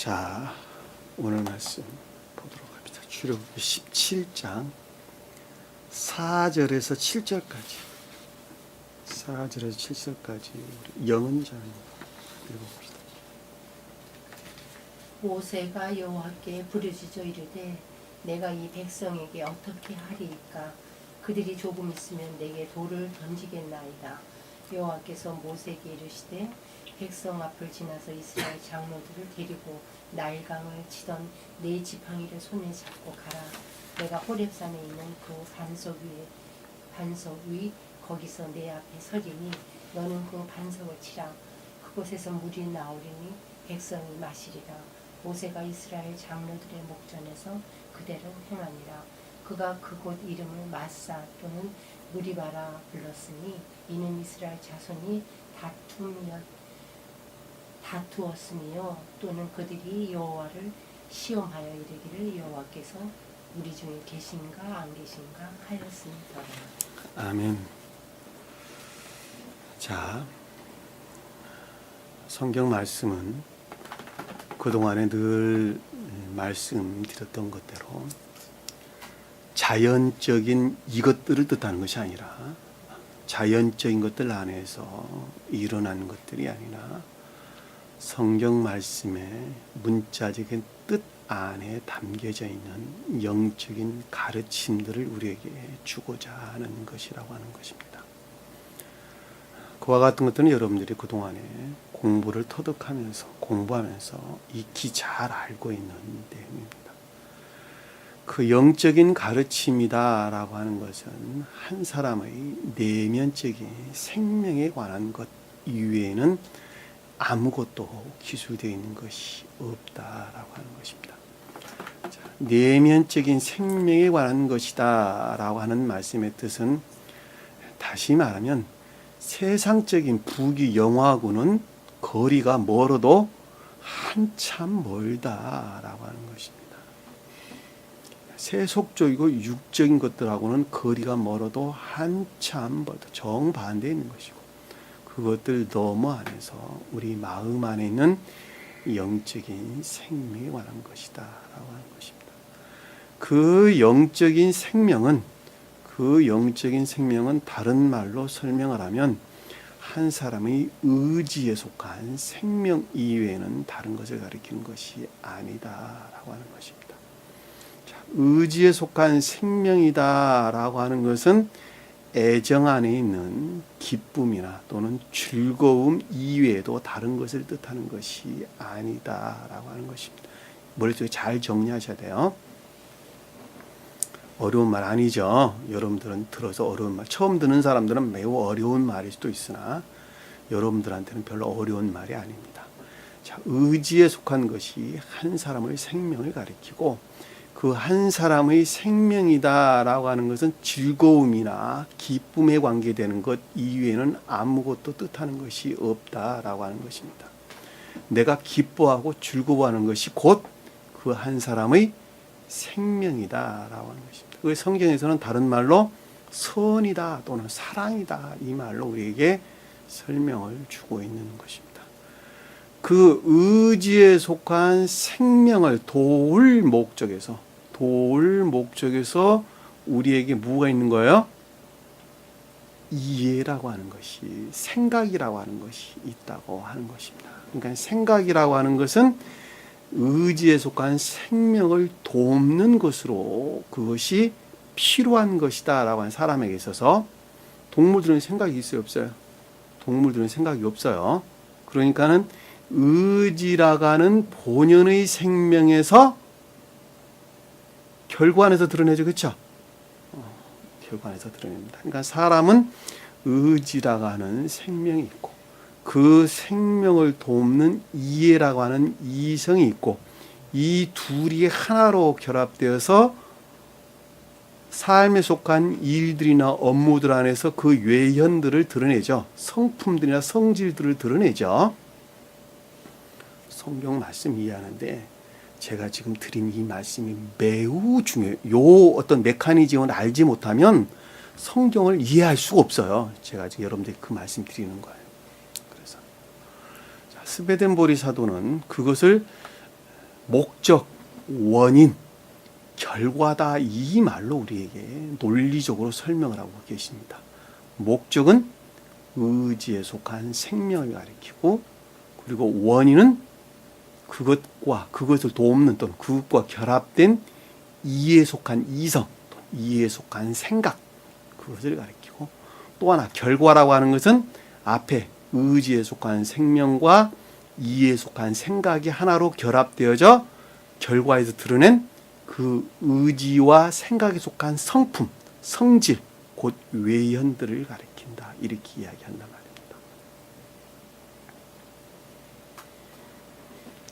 자, 오늘 말씀 보도록 합니다. 출애굽기 17장 4절에서 7절까지 4절에서 7절까지 영은장 읽어봅시다. 모세가 여호와께 부르짖어 이르되 내가 이 백성에게 어떻게 하리이까? 그들이 조금 있으면 내게 돌을 던지겠나이다. 여호와께서 모세에게 이르시되 백성 앞을 지나서 이스라엘 장로들을 데리고 나일강을 치던 네 지팡이를 손에 잡고 가라. 내가 호렙산에 있는 그 반석 위 거기서 내 앞에 서리니 너는 그 반석을 치라. 그곳에서 물이 나오리니 백성이 마시리라. 모세가 이스라엘 장로들의 목전에서 그대로 행하니라. 그가 그곳 이름을 마사 또는 무리바라 불렀으니 이는 이스라엘 자손이 다투었으며 또는 그들이 여호와를 시험하여 이르기를 여호와께서 우리 중에 계신가 안 계신가 하였으니까. 아멘. 자, 성경 말씀은 그동안에 늘 말씀드렸던 것대로 자연적인 이것들을 뜻하는 것이 아니라 자연적인 것들 안에서 일어난 것들이 아니라 성경 말씀의 문자적인 뜻 안에 담겨져 있는 영적인 가르침들을 우리에게 주고자 하는 것이라고 하는 것입니다. 그와 같은 것들은 여러분들이 그동안에 공부를 터득하면서 공부하면서 익히 잘 알고 있는 내용입니다. 그 영적인 가르침이다라고 하는 것은 한 사람의 내면적인 생명에 관한 것 이외에는 아무것도 기술되어 있는 것이 없다라고 하는 것입니다. 자, 내면적인 생명에 관한 것이다 라고 하는 말씀의 뜻은 다시 말하면 세상적인 부귀 영화하고는 거리가 멀어도 한참 멀다라고 하는 것입니다. 세속적이고 육적인 것들하고는 거리가 멀어도 한참 멀다. 정반대에 있는 것이고 그것들 너머 안에서 우리 마음 안에 있는 영적인 생명에 관한 것이다 라고 하는 것입니다. 그 영적인 생명은 다른 말로 설명을 하면 한 사람의 의지에 속한 생명 이외에는 다른 것을 가리키는 것이 아니다 라고 하는 것입니다. 자, 의지에 속한 생명이다 라고 하는 것은 애정 안에 있는 기쁨이나 또는 즐거움 이외에도 다른 것을 뜻하는 것이 아니다라고 하는 것입니다. 머릿속에 잘 정리하셔야 돼요. 어려운 말 아니죠. 여러분들은 들어서 어려운 말, 처음 듣는 사람들은 매우 어려운 말일 수도 있으나 여러분들한테는 별로 어려운 말이 아닙니다. 자, 의지에 속한 것이 한 사람의 생명을 가리키고 그 한 사람의 생명이다라고 하는 것은 즐거움이나 기쁨에 관계되는 것 이외에는 아무것도 뜻하는 것이 없다라고 하는 것입니다. 내가 기뻐하고 즐거워하는 것이 곧 그 한 사람의 생명이다라고 하는 것입니다. 그 성경에서는 다른 말로 선이다 또는 사랑이다 이 말로 우리에게 설명을 주고 있는 것입니다. 그 의지에 속한 생명을 도울 목적에서 우리에게 뭐가 있는 거예요? 이해라고 하는 것이, 생각이라고 하는 것이 있다고 하는 것입니다. 그러니까 생각이라고 하는 것은 의지에 속한 생명을 돕는 것으로 그것이 필요한 것이다 라고 하는 사람에게 있어서 동물들은 생각이 있어요, 없어요? 동물들은 생각이 없어요. 그러니까는 의지라고 하는 본연의 생명에서 결과안에서 드러내죠. 그렇죠? 결과안에서 드러냅니다. 그러니까 사람은 의지라고 하는 생명이 있고 그 생명을 돕는 이해라고 하는 이성이 있고 이 둘이 하나로 결합되어서 삶에 속한 일들이나 업무들 안에서 그 외현들을 드러내죠. 성품들이나 성질들을 드러내죠. 성경 말씀 이해하는데 제가 지금 드린 이 말씀이 매우 중요해요. 요 어떤 메커니즘을 알지 못하면 성경을 이해할 수가 없어요. 제가 지금 여러분들께 그 말씀 드리는 거예요. 그래서 스베덴보리 사도는 그것을 목적, 원인, 결과다 이 말로 우리에게 논리적으로 설명을 하고 계십니다. 목적은 의지에 속한 생명을 가리키고 그리고 원인은 그것과 그것을 돕는 또는 그것과 결합된 이에 속한 이성, 이에 속한 생각 그것을 가리키고 또 하나 결과라고 하는 것은 앞에 의지에 속한 생명과 이에 속한 생각이 하나로 결합되어져 결과에서 드러낸 그 의지와 생각에 속한 성품, 성질, 곧 외현들을 가리킨다. 이렇게 이야기한단 말입니다.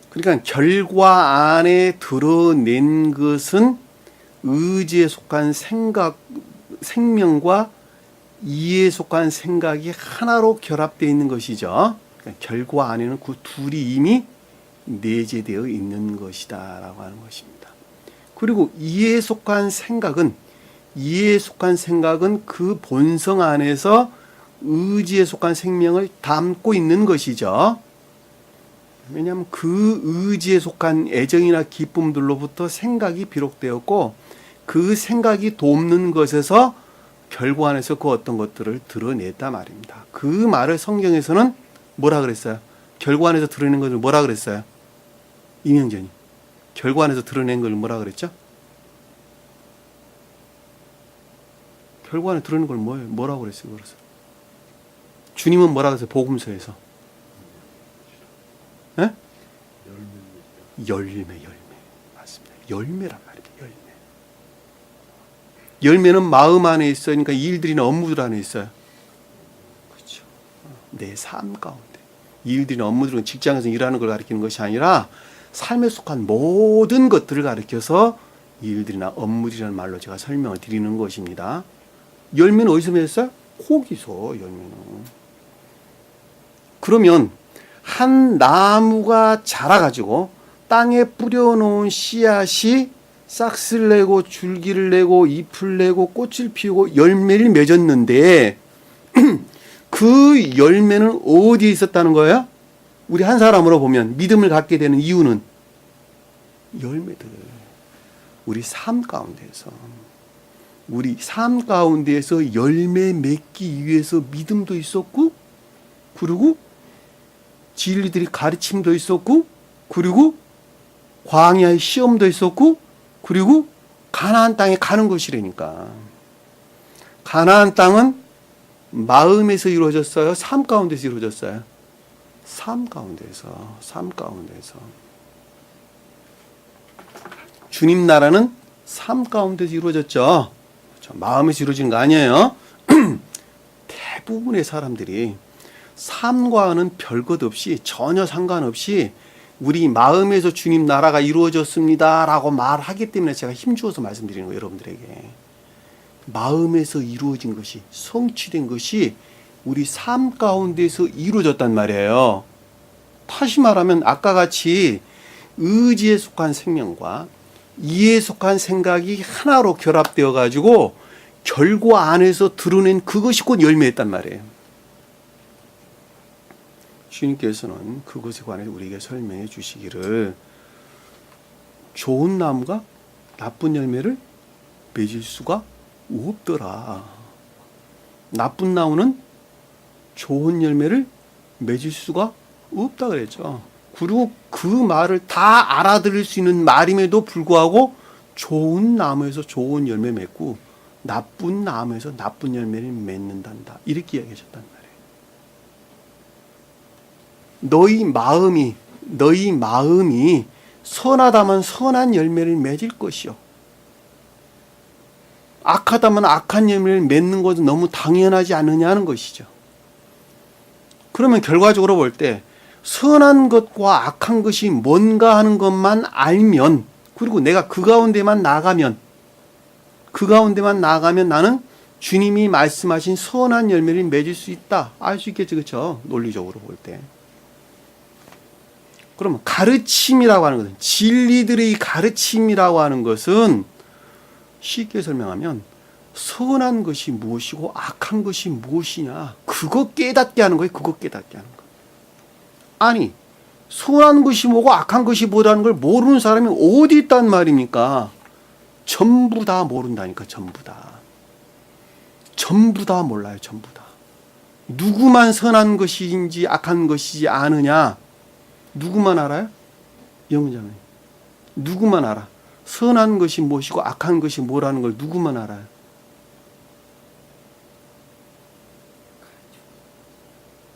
그러니까 결과 안에 드러낸 것은 의지에 속한 생각, 생명과 이에 속한 생각이 하나로 결합되어 있는 것이죠. 그러니까 결과 안에는 그 둘이 이미 내재되어 있는 것이다라고 하는 것입니다. 그리고 이에 속한 생각은 그 본성 안에서 의지에 속한 생명을 담고 있는 것이죠. 왜냐하면 그 의지에 속한 애정이나 기쁨들로부터 생각이 비롯되었고 그 생각이 돕는 것에서 결과 안에서 그 어떤 것들을 드러냈단 말입니다. 그 말을 성경에서는 뭐라 그랬어요? 결과 안에서 드러낸 것을 뭐라 그랬어요? 이명전이. 결과 안에서 드러낸 걸 뭐라 그랬죠? 결과 안에 드러낸 걸 뭐라고 그랬어요? 그래서 주님은 뭐라 그랬어요? 복음서에서. 예? 열매. 맞습니다. 열매란 말입니다. 열매는 마음 안에 있어요. 그러니까 일들이나 업무들 안에 있어요. 그렇죠. 내 삶 가운데. 일들이나 업무들은 직장에서 일하는 걸 가리키는 것이 아니라 삶에 속한 모든 것들을 가리켜서 일들이나 업무들이라는 말로 제가 설명을 드리는 것입니다. 열매는 어디서 맺었어요? 거기서 열매는. 그러면 한 나무가 자라가지고 땅에 뿌려놓은 씨앗이 싹을 내고 줄기를 내고 잎을 내고 꽃을 피우고 열매를 맺었는데 그 열매는 어디에 있었다는 거예요? 우리 한 사람으로 보면 믿음을 갖게 되는 이유는 열매들. 우리 삶 가운데에서 열매 맺기 위해서 믿음도 있었고 그리고 진리들이 가르침도 있었고 그리고 광야의 시험도 있었고 그리고 가나안 땅에 가는 것이라니까. 가나안 땅은 마음에서 이루어졌어요? 삶 가운데서 이루어졌어요? 삶 가운데서. 주님 나라는 삶 가운데서 이루어졌죠. 그렇죠? 마음에서 이루어지는 거 아니에요. 대부분의 사람들이 삶과는 별것 없이 전혀 상관없이 우리 마음에서 주님 나라가 이루어졌습니다 라고 말하기 때문에 제가 힘주어서 말씀드리는 거예요. 여러분들에게. 마음에서 이루어진 것이 성취된 것이 우리 삶 가운데서 이루어졌단 말이에요. 다시 말하면 아까 같이 의지에 속한 생명과 이에 속한 생각이 하나로 결합되어 가지고 결과 안에서 드러낸 그것이 곧 열매였단 말이에요. 주님께서는 그것에 관해서 우리에게 설명해 주시기를 좋은 나무가 나쁜 열매를 맺을 수가 없더라. 나쁜 나무는 좋은 열매를 맺을 수가 없다 그랬죠. 그리고 그 말을 다 알아들을 수 있는 말임에도 불구하고 좋은 나무에서 좋은 열매 맺고 나쁜 나무에서 나쁜 열매를 맺는단다. 이렇게 이야기하셨단 말이에요. 너희 마음이 선하다면 선한 열매를 맺을 것이요. 악하다면 악한 열매를 맺는 것은 너무 당연하지 않느냐는 것이죠. 그러면 결과적으로 볼 때 선한 것과 악한 것이 뭔가 하는 것만 알면 그리고 내가 그 가운데만 나가면 나는 주님이 말씀하신 선한 열매를 맺을 수 있다. 알 수 있겠죠. 그렇죠? 논리적으로 볼 때. 그러면 가르침이라고 하는 것은 진리들의 가르침이라고 하는 것은 쉽게 설명하면 선한 것이 무엇이고 악한 것이 무엇이냐 그거 깨닫게 하는 거예요. 그거 깨닫게 하는 거. 아니 선한 것이 뭐고 악한 것이 뭐라는 걸 모르는 사람이 어디 있단 말입니까? 전부 다 모른다니까. 전부 다. 전부 다 몰라요. 전부 다. 누구만 선한 것인지 악한 것이지 아느냐? 누구만 알아요? 영자님. 누구만 알아? 선한 것이 무엇이고 악한 것이 뭐라는 걸 누구만 알아요?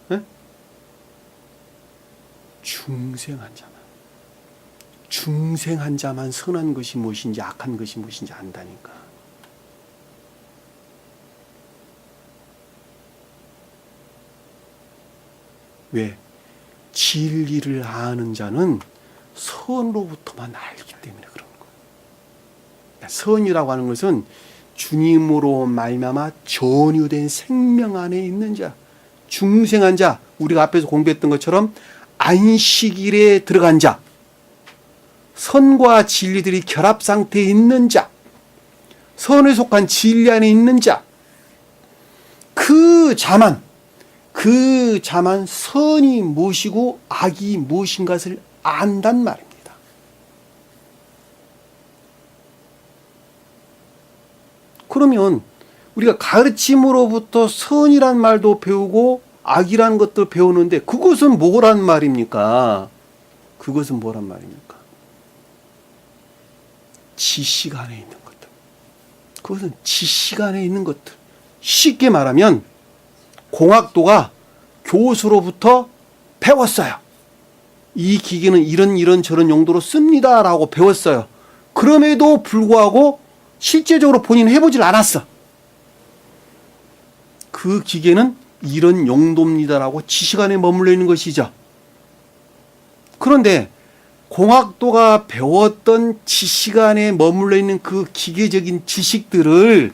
네? 중생한 자만. 중생한 자만 선한 것이 무엇인지 악한 것이 무엇인지 안다니까. 왜? 진리를 아는 자는 선으로부터만 알기 때문에 그런 거예요. 선이라고 하는 것은 주님으로 말미암아 전유된 생명 안에 있는 자, 중생한 자, 우리가 앞에서 공부했던 것처럼 안식일에 들어간 자, 선과 진리들이 결합 상태에 있는 자, 선에 속한 진리 안에 있는 자, 그 자만 선이 무엇이고 악이 무엇인 것을 안단 말입니다. 그러면 우리가 가르침으로부터 선이란 말도 배우고 악이라는 것도 배우는데 그것은 뭐란 말입니까? 그것은 뭐란 말입니까? 지식 안에 있는 것들. 그것은 지식 안에 있는 것들. 쉽게 말하면 공학도가 교수로부터 배웠어요. 이 기계는 이런 저런 용도로 씁니다라고 배웠어요. 그럼에도 불구하고 실제적으로 본인은 해보질 않았어. 그 기계는 이런 용도입니다라고 지식 안에 머물러 있는 것이죠. 그런데 공학도가 배웠던 지식 안에 머물러 있는 그 기계적인 지식들을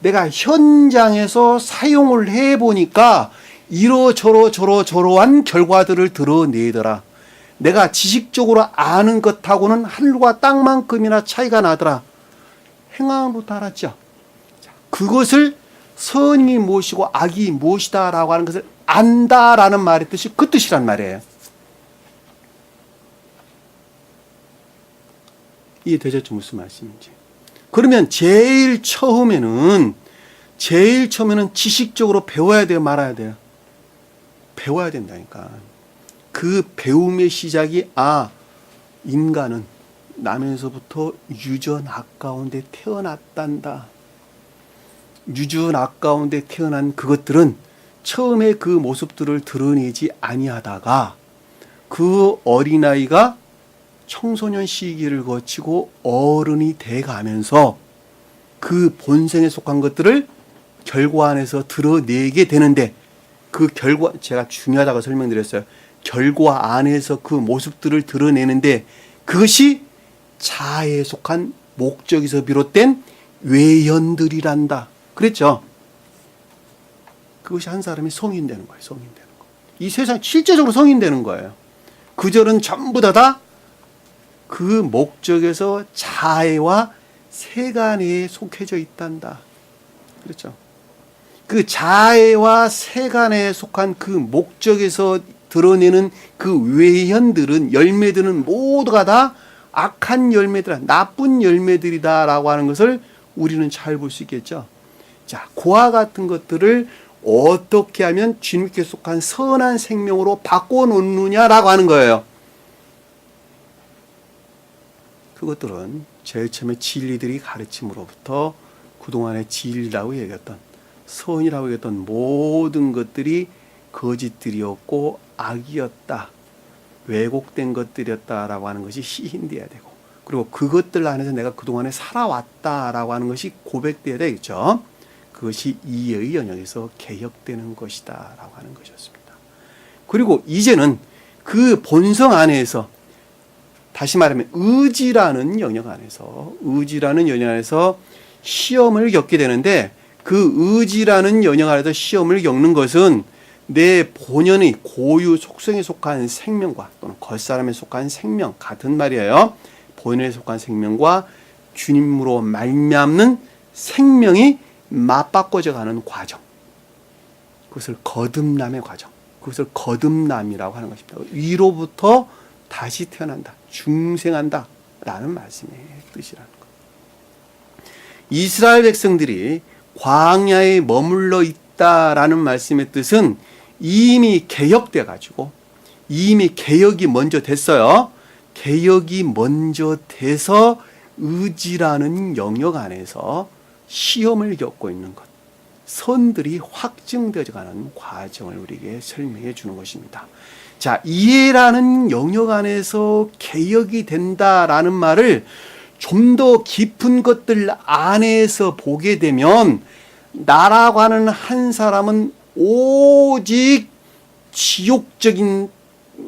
내가 현장에서 사용을 해보니까 이러저러한 결과들을 드러내더라. 내가 지식적으로 아는 것하고는 하늘과 땅만큼이나 차이가 나더라. 행함으로부터 알았죠. 그것을 선이 무엇이고 악이 무엇이다라고 하는 것을 안다라는 말의 뜻이 그 뜻이란 말이에요. 이해되셨죠? 무슨 말씀인지. 그러면 제일 처음에는 지식적으로 배워야 돼요? 말아야 돼요? 배워야 된다니까. 그 배움의 시작이 인간은 나면서부터 유전 가운데 태어났단다. 유전 가운데 태어난 그것들은 처음에 그 모습들을 드러내지 아니하다가 그 어린아이가 청소년 시기를 거치고 어른이 돼가면서 그 본성에 속한 것들을 결과 안에서 드러내게 되는데 그 결과, 제가 중요하다고 설명드렸어요. 결과 안에서 그 모습들을 드러내는데 그것이 자아에 속한 목적에서 비롯된 외현들이란다. 그랬죠? 그것이 한 사람이 성인 되는 거예요. 성인 되는 거. 이 세상 실제적으로 성인 되는 거예요. 그절은 전부 다 그 목적에서 자애와 세간에 속해져 있단다. 그렇죠? 그 자애와 세간에 속한 그 목적에서 드러내는 그 외현들은, 열매들은 모두가 다 악한 열매들이다, 나쁜 열매들이다라고 하는 것을 우리는 잘 볼 수 있겠죠. 자, 그와 같은 것들을 어떻게 하면 주님께 속한 선한 생명으로 바꿔놓느냐라고 하는 거예요. 그것들은 제일 처음에 진리들이 가르침으로부터 그동안의 진리라고 얘기했던, 선이라고 얘기했던 모든 것들이 거짓들이었고 악이었다, 왜곡된 것들이었다라고 하는 것이 시인되어야 되고, 그리고 그것들 안에서 내가 그동안에 살아왔다라고 하는 것이 고백되어야 되겠죠. 그것이 이해의 영역에서 개혁되는 것이다 라고 하는 것이었습니다. 그리고 이제는 그 본성 안에서, 다시 말하면 의지라는 영역 안에서 시험을 겪게 되는데, 그 의지라는 영역 안에서 시험을 겪는 것은 내 본연의 고유 속성에 속한 생명과 또는 겉사람에 속한 생명, 같은 말이에요. 본연에 속한 생명과 주님으로 말미암는 생명이 맞바꿔져 가는 과정, 그것을 거듭남의 과정, 그것을 거듭남이라고 하는 것입니다. 위로부터 다시 태어난다, 중생한다 라는 말씀의 뜻이라는 것. 이스라엘 백성들이 광야에 머물러 있다라는 말씀의 뜻은 이미 개혁돼 가지고, 이미 개혁이 먼저 됐어요. 개혁이 먼저 돼서 의지라는 영역 안에서 시험을 겪고 있는 것, 선들이 확증되어가는 과정을 우리에게 설명해 주는 것입니다. 자, 이해라는 영역 안에서 개혁이 된다라는 말을 좀 더 깊은 것들 안에서 보게 되면, 나라고 하는 한 사람은 오직 지옥적인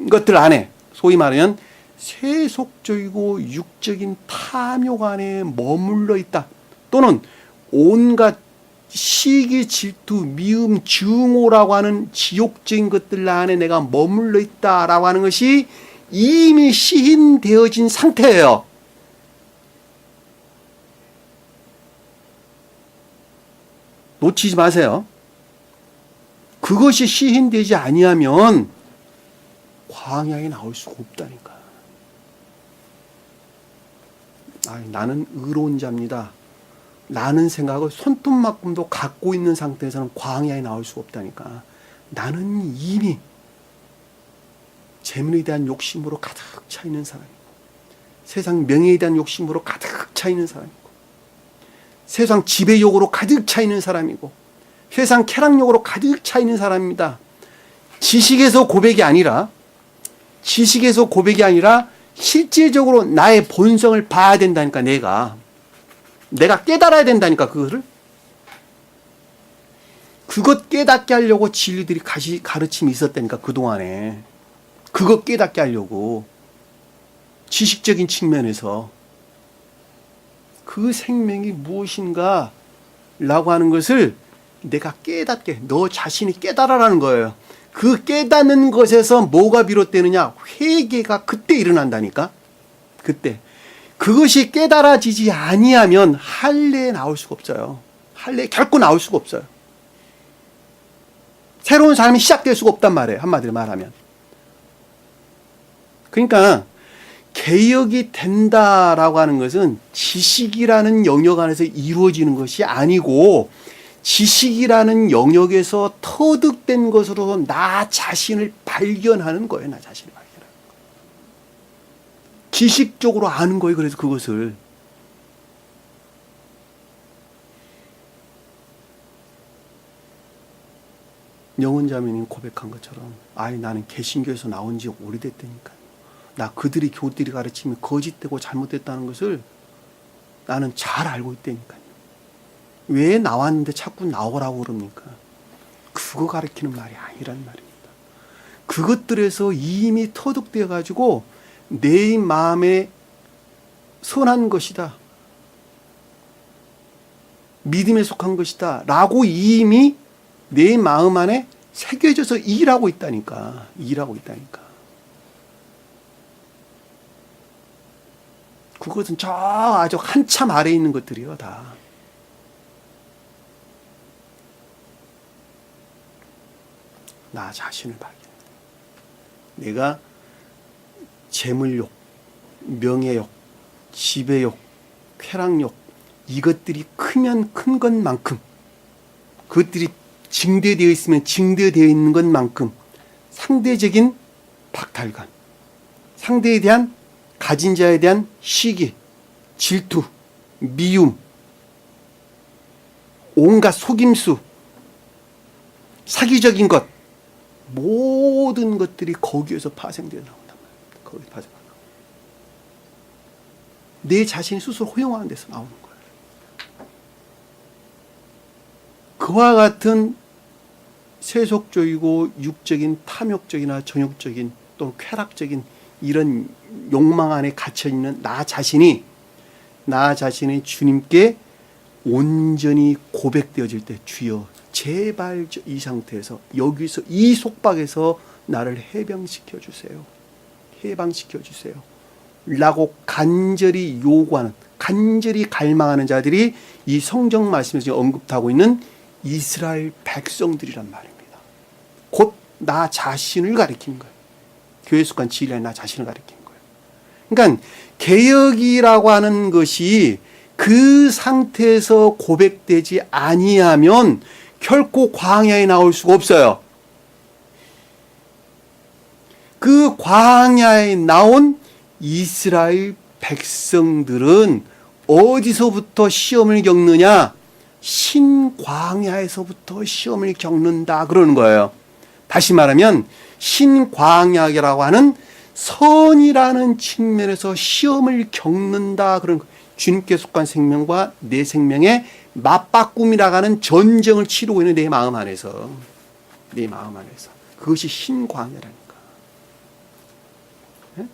것들 안에, 소위 말하면 세속적이고 육적인 탐욕 안에 머물러 있다, 또는 온갖 시기, 질투, 미움, 증오라고 하는 지옥적인 것들 안에 내가 머물러 있다라고 하는 것이 이미 시인되어진 상태예요. 놓치지 마세요. 그것이 시인되지 아니하면 광야에 나올 수가 없다니까. 나는 의로운 자입니다 라는 생각을 손톱만큼도 갖고 있는 상태에서는 광야에 나올 수가 없다니까. 나는 이미 재물에 대한 욕심으로 가득 차 있는 사람이고, 세상 명예에 대한 욕심으로 가득 차 있는 사람이고, 세상 지배욕으로 가득 차 있는 사람이고, 세상 쾌락욕으로 가득 차 있는 사람입니다. 지식에서 고백이 아니라 실제적으로 나의 본성을 봐야 된다니까. 내가 깨달아야 된다니까. 그것 깨닫게 하려고 진리들이 가르침이 있었다니까. 그동안에 그것 깨닫게 하려고, 지식적인 측면에서 그 생명이 무엇인가 라고 하는 것을 내가 깨닫게, 너 자신이 깨달아라는 거예요. 그 깨닫는 것에서 뭐가 비롯되느냐? 회개가 그때 일어난다니까. 그때. 그것이 깨달아지지 아니하면 할례에 나올 수가 없어요. 할례에 결코 나올 수가 없어요. 새로운 삶이 시작될 수가 없단 말이에요. 한마디로 말하면. 그러니까 개혁이 된다라고 하는 것은 지식이라는 영역 안에서 이루어지는 것이 아니고, 지식이라는 영역에서 터득된 것으로 나 자신을 발견하는 거예요. 나 자신을 발견하는 거예요. 지식적으로 아는 거예요. 그래서 그것을. 영혼자매님 고백한 것처럼, 나는 개신교에서 나온 지 오래됐다니까요. 나 그들이 교들이 가르치면 거짓되고 잘못됐다는 것을 나는 잘 알고 있다니까요. 왜 나왔는데 자꾸 나오라고 그럽니까? 그거 가르치는 말이 아니란 말입니다. 그것들에서 이미 터득되어 가지고 내 마음에 선한 것이다, 믿음에 속한 것이다 라고 이미 내 마음 안에 새겨져서 일하고 있다니까. 그것은 저 아주 한참 아래에 있는 것들이요, 다. 나 자신을 발견해. 내가 재물욕, 명예욕, 지배욕, 쾌락욕, 이것들이 크면 큰 것만큼, 그것들이 증대되어 있으면 증대되어 있는 것만큼 상대적인 박탈감, 상대에 대한, 가진 자에 대한 시기, 질투, 미움, 온갖 속임수, 사기적인 것, 모든 것들이 거기에서 파생되어 나온단 말입니다. 거기 파생되어 나온다. 내 자신이 스스로 허용하는 데서 나오는 거예요. 그와 같은 세속적이고 육적인 탐욕적이나 정욕적인 또는 쾌락적인 이런 욕망 안에 갇혀있는 나 자신이 주님께 온전히 고백되어질 때, 주여 제발 이 상태에서, 여기서 이 속박에서 나를 해방시켜 주세요 라고 간절히 요구하는, 간절히 갈망하는 자들이 이 성경 말씀에서 언급하고 있는 이스라엘 백성들이란 말입니다. 곧 나 자신을 가리키는 거예요. 교회 속한 진리가 나 자신을 가리키는 거예요. 그러니까 개혁이라고 하는 것이 그 상태에서 고백되지 아니하면 결코 광야에 나올 수가 없어요. 그 광야에 나온 이스라엘 백성들은 어디서부터 시험을 겪느냐? 신광야에서부터 시험을 겪는다 그러는 거예요. 다시 말하면 신광야라고 하는 선이라는 측면에서 시험을 겪는다 그런 거예요. 주님께 속한 생명과 내 생명의 맞바꿈이라고 하는 전쟁을 치르고 있는 내 마음 안에서, 내 마음 안에서 그것이 신광야라니까. 예?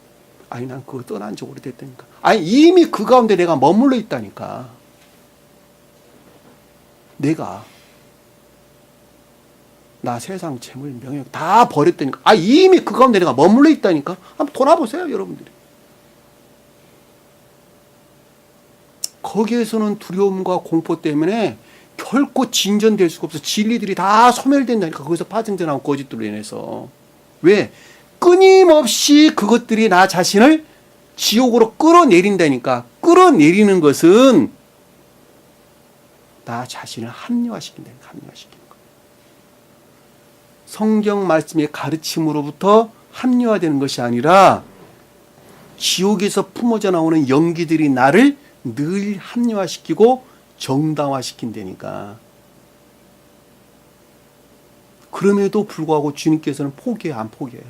아니 난 그거 떠난 지 오래됐다니까. 아니 이미 그 가운데 내가 머물러 있다니까. 내가 나 세상 재물 명예욕 다 버렸다니까. 아 이미 그 가운데 내가 머물러 있다니까. 한번 돌아보세요 여러분들이. 거기에서는 두려움과 공포 때문에 결코 진전될 수가 없어. 진리들이 다 소멸된다니까. 거기서 파생되나온 거짓들로 인해서. 왜? 끊임없이 그것들이 나 자신을 지옥으로 끌어내린다니까. 끌어내리는 것은 나 자신을 합리화시킨다니까. 합리화시키는 거예요. 성경 말씀의 가르침으로부터 합리화되는 것이 아니라 지옥에서 품어져 나오는 연기들이 나를 늘 합리화시키고 정당화시킨다니까. 그럼에도 불구하고 주님께서는 포기해요? 안 포기해요?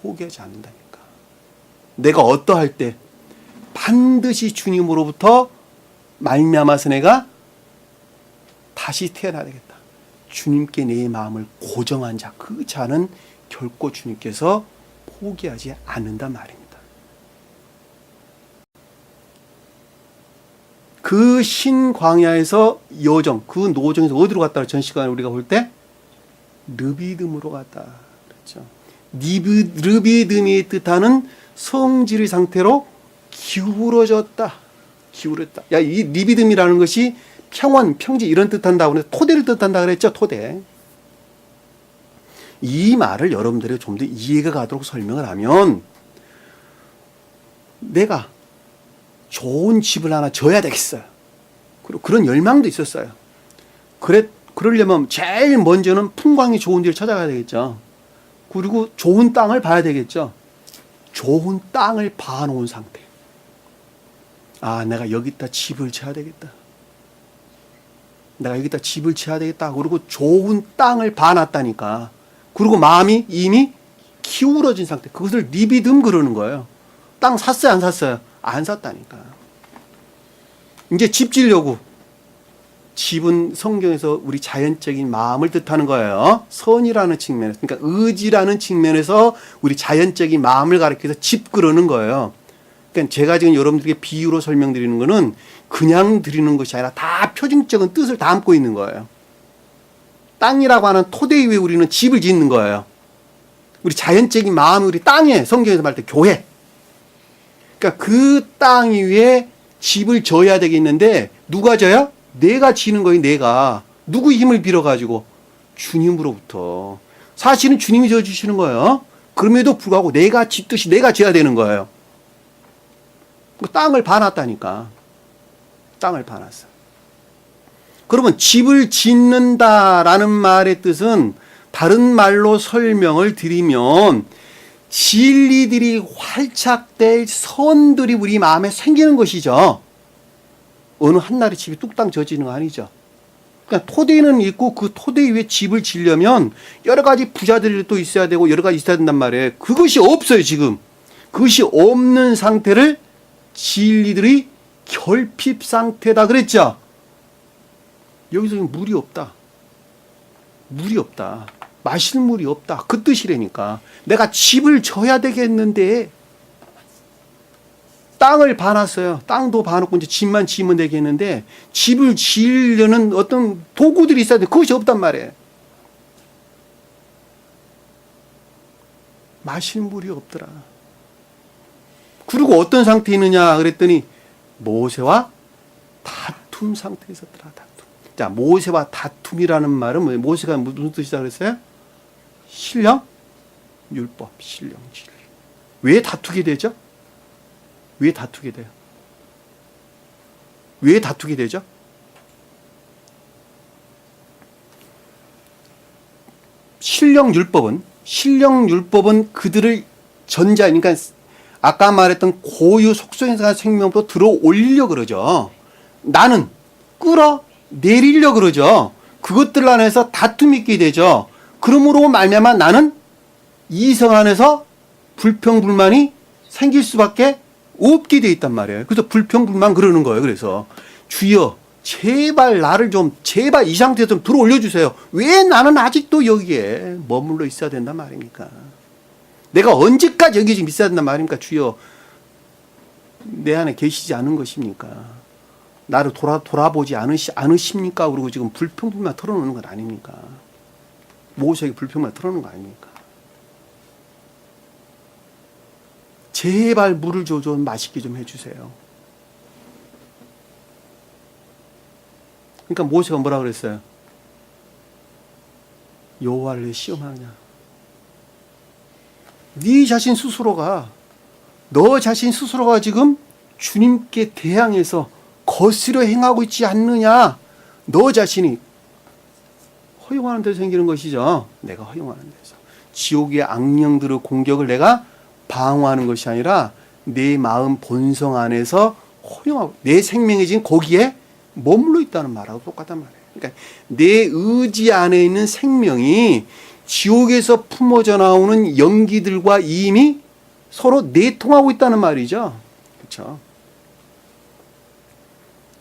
포기하지 않는다니까. 내가 어떠할 때 반드시 주님으로부터 말미암아서 내가 다시 태어나야 되겠다. 주님께 내 마음을 고정한 자, 그 자는 결코 주님께서 포기하지 않는단 말입니다. 그 신광야에서 여정, 그 노정에서 어디로 갔다? 전 시간에 우리가 볼 때 르비딤으로 갔다 그랬죠. 르비딤이 뜻하는 성질의 상태로 기울어졌다. 기울었다. 야, 이 르비딤이라는 것이 평원, 평지 이런 뜻한다고 해서 토대를 뜻한다 그랬죠. 토대. 이 말을 여러분들이 좀 더 이해가 가도록 설명을 하면 내가 좋은 집을 하나 져야 되겠어요. 그리고 그런 열망도 있었어요. 그러려면 제일 먼저는 풍광이 좋은 데를 찾아가야 되겠죠. 그리고 좋은 땅을 봐야 되겠죠. 좋은 땅을 봐놓은 상태. 아, 내가 여기다 집을 지어야 되겠다. 내가 여기다 집을 지어야 되겠다. 그리고 좋은 땅을 봐놨다니까. 그리고 마음이 이미 기울어진 상태. 그것을 리비듬 그러는 거예요. 땅 샀어요, 안 샀어요? 안 샀다니까. 이제 집 지으려고. 집은 성경에서 우리 자연적인 마음을 뜻하는 거예요. 선이라는 측면에서. 그러니까 의지라는 측면에서 우리 자연적인 마음을 가리켜서 집 그러는 거예요. 그러니까 제가 지금 여러분들에게 비유로 설명드리는 거는 그냥 드리는 것이 아니라 다 표준적인 뜻을 담고 있는 거예요. 땅이라고 하는 토대 위에 우리는 집을 짓는 거예요. 우리 자연적인 마음이 우리 땅에 성경에서 말할 때 교회. 그러니까 그 땅 위에 집을 져야 되겠는데 누가 져요? 내가 지는 거예요. 내가. 누구 힘을 빌어가지고? 주님으로부터. 사실은 주님이 져주시는 거예요. 그럼에도 불구하고 내가 짓듯이 내가 져야 되는 거예요. 땅을 봐놨다니까. 땅을 봐놨어. 그러면 집을 짓는다라는 말의 뜻은 다른 말로 설명을 드리면 진리들이 활착될 선들이 우리 마음에 생기는 것이죠. 어느 한날에 집이 뚝딱 져지는 거 아니죠. 그러니까 토대는 있고 그 토대 위에 집을 지려면 여러 가지 부자들이 또 있어야 되고 여러 가지 있어야 된단 말이에요. 그것이 없어요, 지금. 그것이 없는 상태를 진리들이 결핍 상태다 그랬죠. 여기서 물이 없다. 물이 없다. 마실 물이 없다. 그 뜻이라니까. 내가 집을 져야 되겠는데 땅을 봐놨어요. 땅도 봐놓고 이제 집만 지으면 되겠는데 집을 지으려는 어떤 도구들이 있어야 돼. 그것이 없단 말이에요. 마실 물이 없더라. 그리고 어떤 상태에 있느냐 그랬더니 모세와 다툼 상태에 있었더라. 다툼. 자, 모세와 다툼이라는 말은 뭐예요? 모세가 무슨 뜻이다 그랬어요? 신령 율법, 신령 진리. 왜 다투게 되죠? 왜 다투게 돼요? 왜 다투게 되죠? 신령율법은 그들을 그러니까 아까 말했던 고유 속성에서 생명으로 들어 올리려 그러죠. 나는 끌어내리려 그러죠. 그것들 안에서 다툼이 있게 되죠. 그러므로 말미암아 나는 이성 안에서 불평불만이 생길 수밖에 없게 돼 있단 말이에요. 그래서 불평불만 그러는 거예요. 그래서 주여 제발 나를 제발 이 상태에 좀 들어 올려주세요. 왜 나는 아직도 여기에 머물러 있어야 된단 말입니까? 내가 언제까지 여기 지금 있어야 된단 말입니까? 주여 내 안에 계시지 않은 것입니까? 나를 돌아보지 않으십니까? 그러고 지금 불평불만 털어놓는 건 아닙니까? 모세에게 불평만 털어놓는 거 아닙니까? 제발 물을 좀 맛있게 좀 해주세요. 그러니까 모세가 뭐라 그랬어요? 여호와를 왜 시험하느냐? 너 자신 스스로가 지금 주님께 대항해서 거스려 행하고 있지 않느냐? 너 자신이 허용하는 데서 생기는 것이죠. 내가 허용하는 데서. 지옥의 악령들의 공격을 내가 방어하는 것이 아니라 내 마음 본성 안에서 허용하고 내 생명이 지금 거기에 머물러 있다는 말하고 똑같단 말이에요. 그러니까 내 의지 안에 있는 생명이 지옥에서 품어져 나오는 연기들과 이미 서로 내통하고 있다는 말이죠. 그렇죠?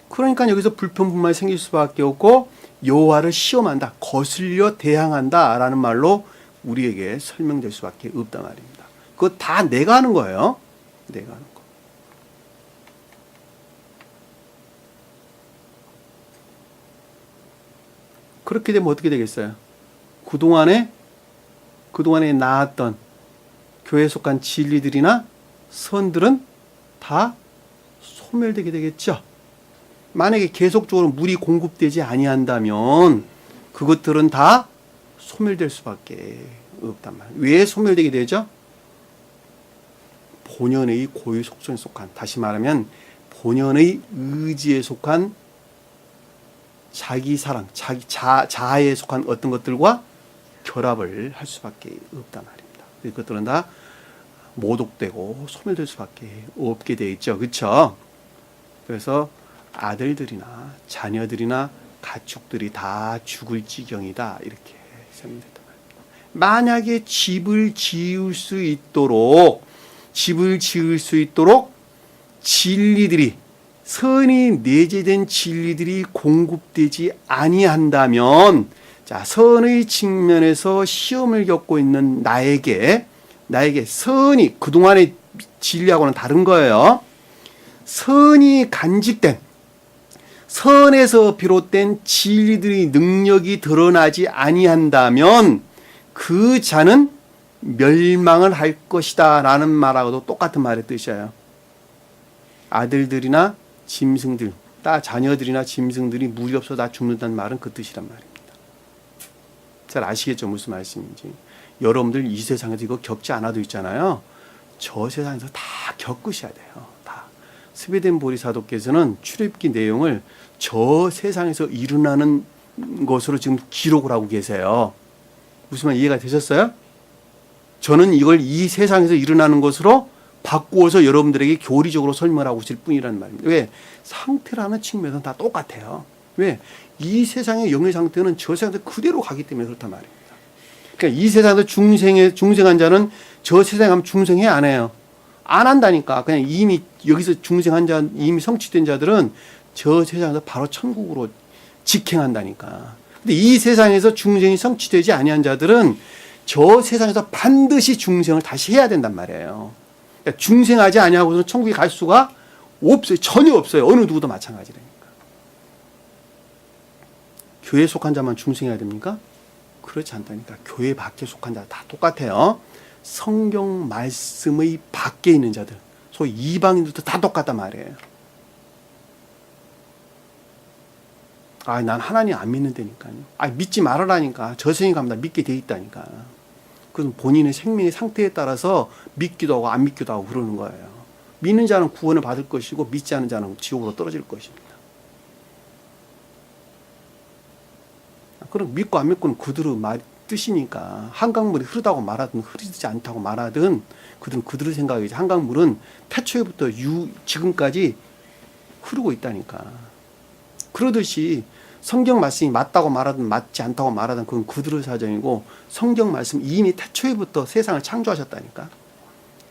그러니까 여기서 불평불만이 생길 수밖에 없고 여호와를 시험한다, 거슬려 대항한다라는 말로 우리에게 설명될 수밖에 없단 말입니다. 그거 다 내가 하는 거예요. 내가 하는 거. 그렇게 되면 어떻게 되겠어요? 그동안에 나왔던 교회에 속한 진리들이나 선들은 다 소멸되게 되겠죠. 만약에 계속적으로 물이 공급되지 아니한다면 그것들은 다 소멸될 수밖에 없단 말이에요. 왜 소멸되게 되죠? 본연의 고유 속성에 속한, 다시 말하면 본연의 의지에 속한 자기 사랑, 자아에 속한 어떤 것들과 결합을 할 수밖에 없단 말입니다. 그것들은 다 모독되고 소멸될 수밖에 없게 되어 있죠. 그렇죠? 그래서 아들들이나 자녀들이나 가축들이 다 죽을 지경이다, 이렇게 설명됐단 말입니다. 만약에 집을 지을 수 있도록 진리들이, 선이 내재된 진리들이 공급되지 아니한다면, 자, 선의 측면에서 시험을 겪고 있는 나에게 선이, 그동안의 진리하고는 다른 거예요. 선이 간직된, 선에서 비롯된 진리들의 능력이 드러나지 아니한다면 그 자는 멸망을 할 것이다 라는 말하고도 똑같은 말의 뜻이에요. 아들들이나 짐승들, 자녀들이나 짐승들이 물이 없어 다 죽는다는 말은 그 뜻이란 말입니다. 잘 아시겠죠? 무슨 말씀인지. 여러분들 이 세상에서 이거 겪지 않아도 있잖아요. 저 세상에서 다 겪으셔야 돼요. 다. 스베덴 보리사도께서는 출애굽기 내용을 저 세상에서 일어나는 것으로 지금 기록을 하고 계세요. 무슨 말 이해가 되셨어요? 저는 이걸 이 세상에서 일어나는 것으로 바꾸어서 여러분들에게 교리적으로 설명하고 있을 뿐이라는 말입니다. 왜? 상태라는 측면에서는 다 똑같아요. 왜? 이 세상의 영의 상태는 저 세상에서 그대로 가기 때문에 그렇단 말입니다. 그러니까 이 세상에서 중생한 자는 저 세상에 가면 중생해 안 해요? 안 한다니까. 그냥 이미 여기서 중생한 자, 이미 성취된 자들은 저 세상에서 바로 천국으로 직행한다니까. 근데 이 세상에서 중생이 성취되지 아니한 자들은 저 세상에서 반드시 중생을 다시 해야 된단 말이에요. 그러니까 중생하지 아니하고서는 천국에 갈 수가 없어요. 전혀 없어요. 어느 누구도 마찬가지라니까. 교회에 속한 자만 중생해야 됩니까? 그렇지 않다니까. 교회 밖에 속한 자 다 똑같아요. 성경 말씀의 밖에 있는 자들, 소위 이방인들도 다 똑같단 말이에요. 난 하나님 안 믿는다니까요. 믿지 말아라니까. 저 세상에 가면 다 믿게 돼 있다니까. 그건 본인의 생명의 상태에 따라서 믿기도 하고 안 믿기도 하고 그러는 거예요. 믿는 자는 구원을 받을 것이고 믿지 않는 자는 지옥으로 떨어질 것입니다. 그럼 믿고 안 믿고는 그들의 말 뜻이니까 한강물이 흐르다고 말하든 흐르지 않다고 말하든 그들은 그들의 생각이지. 한강물은 태초에부터 지금까지 흐르고 있다니까. 그러듯이 성경 말씀이 맞다고 말하든 맞지 않다고 말하든 그건 그들의 사정이고 성경 말씀 이미 태초에부터 세상을 창조하셨다니까.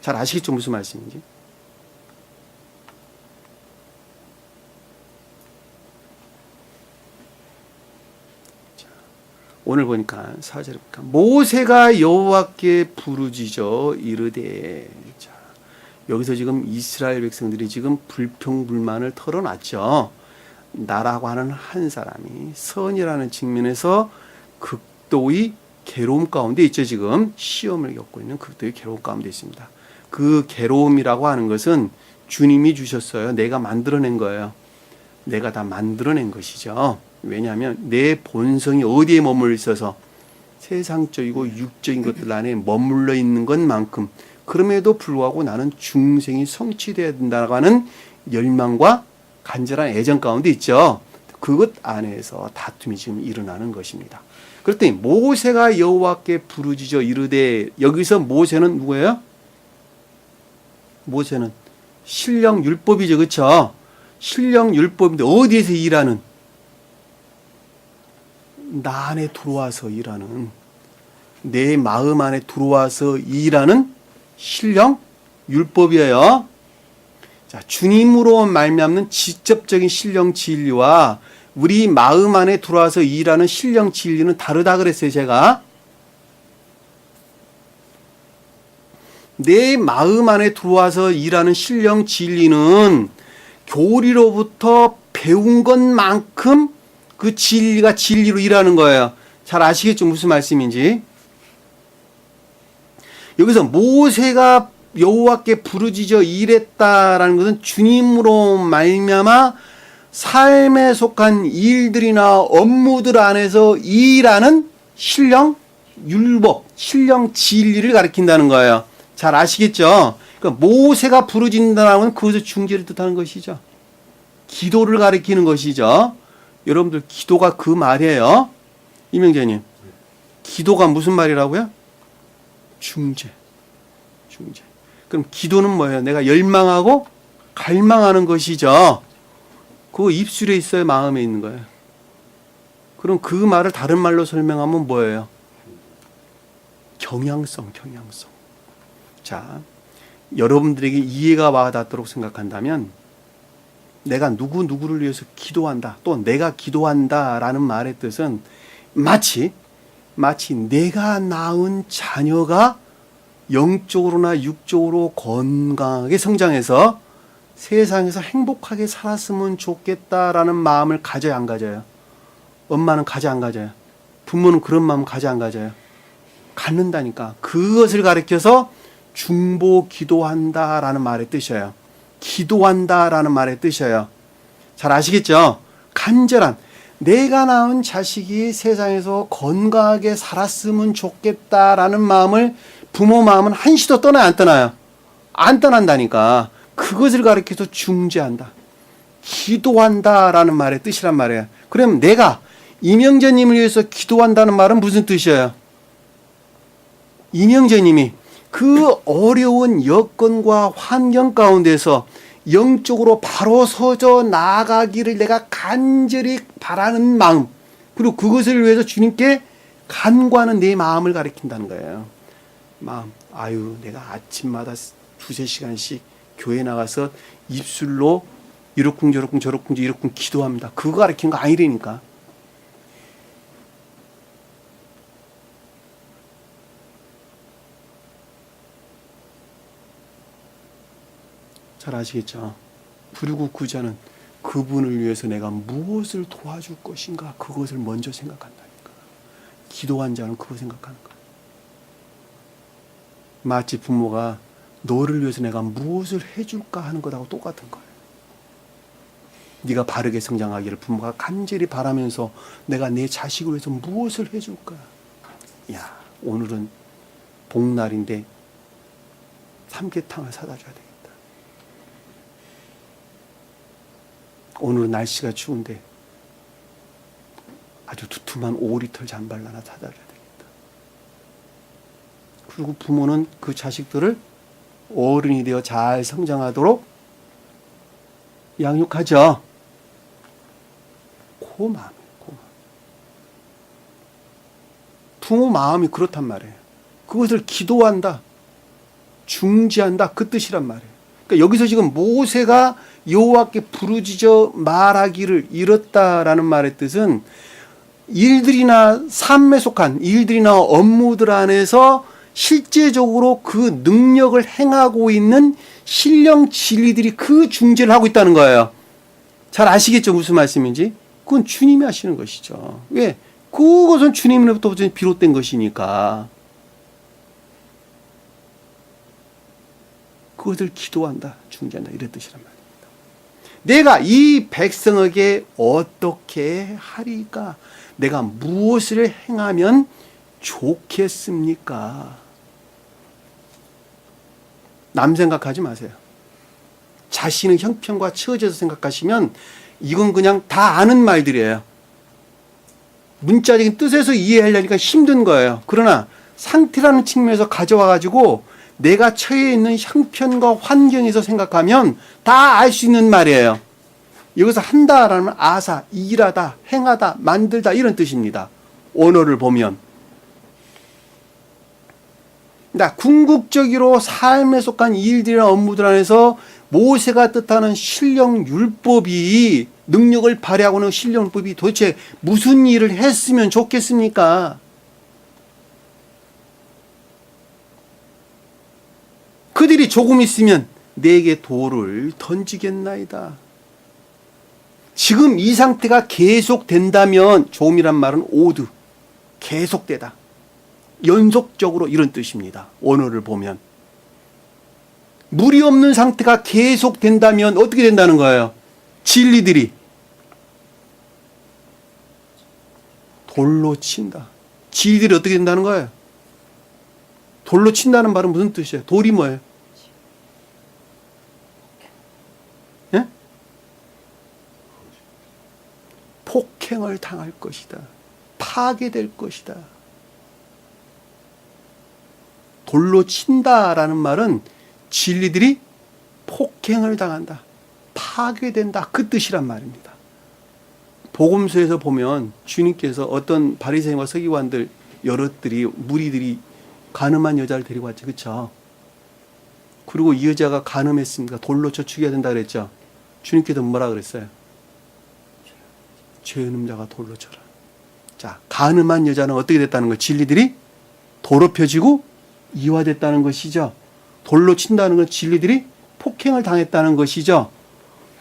잘 아시겠죠? 무슨 말씀인지. 오늘 보니까 4절에 보니까 모세가 여호와께 부르짖어 이르되, 자, 여기서 지금 이스라엘 백성들이 지금 불평불만을 털어놨죠. 나라고 하는 한 사람이 선이라는 측면에서 극도의 괴로움 가운데 있죠. 지금 시험을 겪고 있는 극도의 괴로움 가운데 있습니다. 그 괴로움이라고 하는 것은 주님이 주셨어요. 내가 만들어낸 거예요. 내가 다 만들어낸 것이죠. 왜냐하면 내 본성이 어디에 머물러 있어서 세상적이고 육적인 것들 안에 머물러 있는 것만큼 그럼에도 불구하고 나는 중생이 성취되어야 된다고 하는 열망과 간절한 애정 가운데 있죠. 그것 안에서 다툼이 지금 일어나는 것입니다. 그랬더니 모세가 여호와께 부르짖어 이르되, 여기서 모세는 누구예요? 모세는 신령 율법이죠. 그렇죠? 신령 율법인데 어디에서 일하는? 나 안에 들어와서 일하는, 내 마음 안에 들어와서 일하는 신령 율법이에요. 자, 주님으로 말미암는 직접적인 신령 진리와 우리 마음 안에 들어와서 일하는 신령 진리는 다르다 그랬어요. 제가 내 마음 안에 들어와서 일하는 신령 진리는 교리로부터 배운 것만큼 그 진리가 진리로 일하는 거예요. 잘 아시겠죠? 무슨 말씀인지. 여기서 모세가 여호와께 부르짖어 일했다라는 것은 주님으로 말미암아 삶에 속한 일들이나 업무들 안에서 일하는 신령 율법, 신령 진리를 가리킨다는 거예요. 잘 아시겠죠? 그러니까 모세가 부르짖는다는 건 그것을 중재를 뜻하는 것이죠. 기도를 가리키는 것이죠. 여러분들 기도가 그 말이에요. 이명재님, 기도가 무슨 말이라고요? 중재. 그럼 기도는 뭐예요? 내가 열망하고 갈망하는 것이죠. 그거 입술에 있어요? 마음에 있는 거예요? 그럼 그 말을 다른 말로 설명하면 뭐예요? 경향성. 자, 여러분들에게 이해가 와닿도록 생각한다면 내가 누구를 위해서 기도한다, 또 내가 기도한다라는 말의 뜻은 마치 내가 낳은 자녀가 영적으로나 육적으로 건강하게 성장해서 세상에서 행복하게 살았으면 좋겠다라는 마음을 가져야 안 가져요? 엄마는 가져 안 가져요? 부모는 그런 마음 가져 안 가져요? 갖는다니까. 그것을 가리켜서 중보 기도한다라는 말의 뜻이에요. 기도한다라는 말의 뜻이에요. 잘 아시겠죠? 간절한, 내가 낳은 자식이 세상에서 건강하게 살았으면 좋겠다라는 마음을, 부모 마음은 한시도 떠나요, 안 떠나요? 안 떠난다니까. 그것을 가리켜서 중재한다, 기도한다라는 말의 뜻이란 말이에요. 그럼 내가 이명재님을 위해서 기도한다는 말은 무슨 뜻이에요? 이명재님이 그 어려운 여건과 환경 가운데서 영적으로 바로 서져 나아가기를 내가 간절히 바라는 마음, 그리고 그것을 위해서 주님께 간구하는 내 마음을 가리킨다는 거예요. 마음, 아유, 내가 아침마다 2-3시간씩 교회 나가서 입술로 이러쿵저러쿵 기도합니다. 그거 가리키는 거 아니라니까. 잘 아시겠죠? 그리고 구자는 그분을 위해서 내가 무엇을 도와줄 것인가, 그것을 먼저 생각한다니까. 기도한 자는 그거 생각하는 거야. 마치 부모가 너를 위해서 내가 무엇을 해줄까 하는 것하고 똑같은 거예요. 네가 바르게 성장하기를 부모가 간절히 바라면서 내가 내 자식을 위해서 무엇을 해줄까. 야, 오늘은 복날인데 삼계탕을 사다 줘야 되겠다. 오늘은 날씨가 추운데 아주 두툼한 5리터 잠바를 하나 사다 줘야 되겠다. 그리고 부모는 그 자식들을 어른이 되어 잘 성장하도록 양육하죠. 그 마음이에요. 그 마음. 부모 마음이 그렇단 말이에요. 그것을 기도한다, 중지한다, 그 뜻이란 말이에요. 그러니까 여기서 지금 모세가 여호와께 부르짖어 말하기를 잃었다라는 말의 뜻은 일들이나 삶에 속한 일들이나 업무들 안에서 실제적으로 그 능력을 행하고 있는 신령 진리들이 그 중재를 하고 있다는 거예요. 잘 아시겠죠? 무슨 말씀인지? 그건 주님이 하시는 것이죠. 왜? 그것은 주님으로부터 비롯된 것이니까. 그것을 기도한다, 중재한다, 이런 뜻이란 말입니다. 내가 이 백성에게 어떻게 하리까? 내가 무엇을 행하면 좋겠습니까? 남 생각하지 마세요. 자신의 형편과 처져서 생각하시면 이건 그냥 다 아는 말들이에요. 문자적인 뜻에서 이해하려니까 힘든 거예요. 그러나 상태라는 측면에서 가져와 가지고 내가 처해 있는 형편과 환경에서 생각하면 다 알 수 있는 말이에요. 여기서 한다라는 아사, 일하다, 행하다, 만들다 이런 뜻입니다. 원어를 보면. 그러니까 궁극적으로 삶에 속한 일들이나 업무들 안에서 모세가 뜻하는 신령 율법이 능력을 발휘하고 있는 신령 율법이 도대체 무슨 일을 했으면 좋겠습니까? 그들이 조금 있으면 내게 돌을 던지겠나이다. 지금 이 상태가 계속된다면, 조금이란 말은 오드, 계속되다, 연속적으로 이런 뜻입니다. 원어를 보면. 물이 없는 상태가 계속된다면 어떻게 된다는 거예요? 진리들이 돌로 친다. 진리들이 어떻게 된다는 거예요? 돌로 친다는 말은 무슨 뜻이에요? 돌이 뭐예요? 예? 폭행을 당할 것이다. 파괴될 것이다. 돌로 친다라는 말은 진리들이 폭행을 당한다, 파괴된다, 그 뜻이란 말입니다. 복음서에서 보면 주님께서 어떤 바리새인과 서기관들 여럿들이 무리들이 가늠한 여자를 데리고 왔죠. 그렇죠? 그리고 이 여자가 가늠했습니다. 돌로 쳐 죽여야 된다 그랬죠. 주님께서 뭐라 그랬어요? 죄 없는 자가 돌로 쳐라. 자, 가늠한 여자는 어떻게 됐다는 거예요? 진리들이 더럽혀지고 이화됐다는 것이죠. 돌로 친다는 건 진리들이 폭행을 당했다는 것이죠.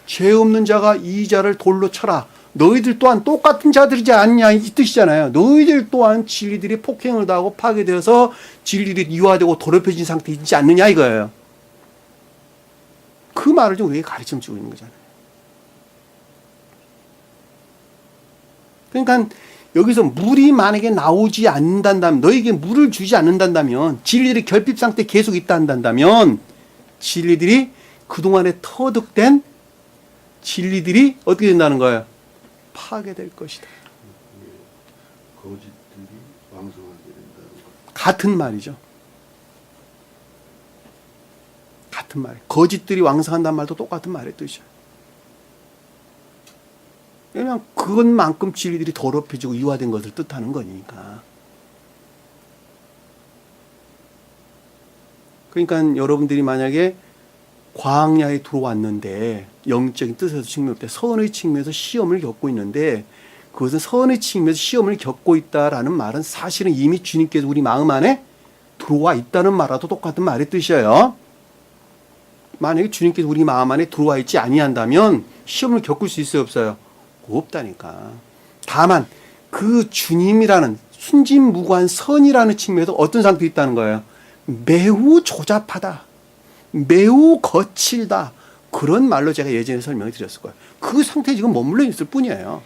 죄 없는 자가 이 자를 돌로 쳐라. 너희들 또한 똑같은 자들이지 않냐, 이 뜻이잖아요. 너희들 또한 진리들이 폭행을 당하고 파괴되어서 진리들이 이화되고 더럽혀진 상태에 있지 않느냐 이거예요. 그 말을 좀 왜 가르쳐 주고 있는 거잖아요. 그러니까 여기서 물이 만약에 나오지 않는다면, 너에게 물을 주지 않는다면, 진리들이 결핍 상태에 계속 있다 한다면, 진리들이 그동안에 터득된 진리들이 어떻게 된다는 거예요? 파괴될 것이다. 거짓들이 왕성하게 된다는 것. 같은 말이죠. 같은 말. 거짓들이 왕성한다는 말도 똑같은 말의 뜻이에요. 왜냐하면 그것만큼 진리들이 더럽혀지고 이화된 것을 뜻하는 거니까. 그러니까 여러분들이 만약에 광야에 들어왔는데 영적인 뜻에서 측면 때 선의 측면에서 시험을 겪고 있는데, 그것은 선의 측면에서 시험을 겪고 있다라는 말은 사실은 이미 주님께서 우리 마음 안에 들어와 있다는 말하고 똑같은 말의 뜻이에요. 만약에 주님께서 우리 마음 안에 들어와 있지 아니한다면 시험을 겪을 수 있어요, 없어요? 없다니까. 다만 그 주님이라는 순진무구한 선이라는 측면에서 어떤 상태에 있다는 거예요? 매우 조잡하다, 매우 거칠다, 그런 말로 제가 예전에 설명을 드렸을 거예요. 그 상태에 지금 머물러 있을 뿐이에요.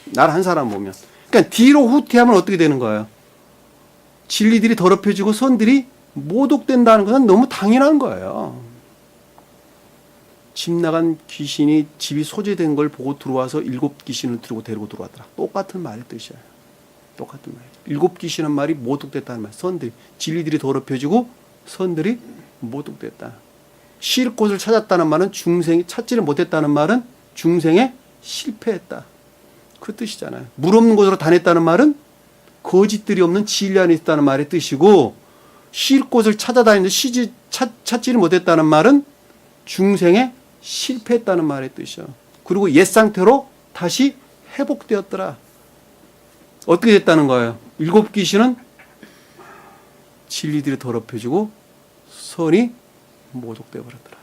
나를 한 사람 보면. 그러니까 뒤로 후퇴하면 어떻게 되는 거예요? 진리들이 더럽혀지고 선들이 모독된다는 것은 너무 당연한 거예요. 집 나간 귀신이 집이 소재된 걸 보고 들어와서 7귀신을 들고 데리고 들어왔더라. 똑같은 말의 뜻이에요. 똑같은 말. 7귀신은 말이 모독됐다는 말. 선들이 진리들이 더럽혀지고 선들이 모독됐다. 쉴 곳을 찾았다는 말은 중생이 찾지를 못했다는 말은 중생에 실패했다. 그 뜻이잖아요. 물 없는 곳으로 다녔다는 말은 거짓들이 없는 진리 안에 있다는 말의 뜻이고, 쉴 곳을 찾아다니는데 찾지를 못했다는 말은 중생에 실패했다는 말의 뜻이요. 그리고 옛 상태로 다시 회복되었더라. 어떻게 됐다는 거예요? 7귀신은 진리들이 더럽혀지고 선이 모독되어 버렸더라.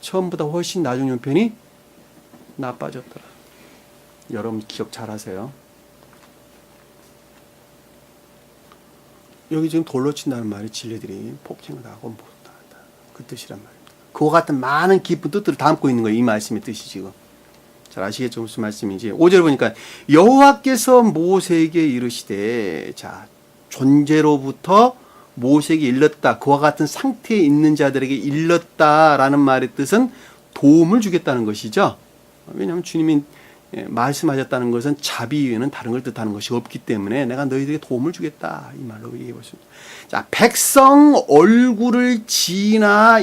처음보다 훨씬 나중 형편이 나빠졌더라. 여러분 기억 잘 하세요. 여기 지금 돌로 친다는 말이 진리들이 폭행을 하고 모독당한다. 그 뜻이란 말입니다. 그와 같은 많은 깊은 뜻들을 담고 있는 거예요. 이 말씀의 뜻이 지금. 잘 아시겠죠? 무슨 말씀인지. 5절 보니까 여호와께서 모세에게 이르시되, 자, 존재로부터 모세에게 일렀다. 그와 같은 상태에 있는 자들에게 일렀다라는 말의 뜻은 도움을 주겠다는 것이죠. 왜냐하면 주님이 말씀하셨다는 것은 자비 외에는 다른 걸 뜻하는 것이 없기 때문에 내가 너희들에게 도움을 주겠다. 이 말로 얘기해 보십니다. 자, 백성 얼굴을 지나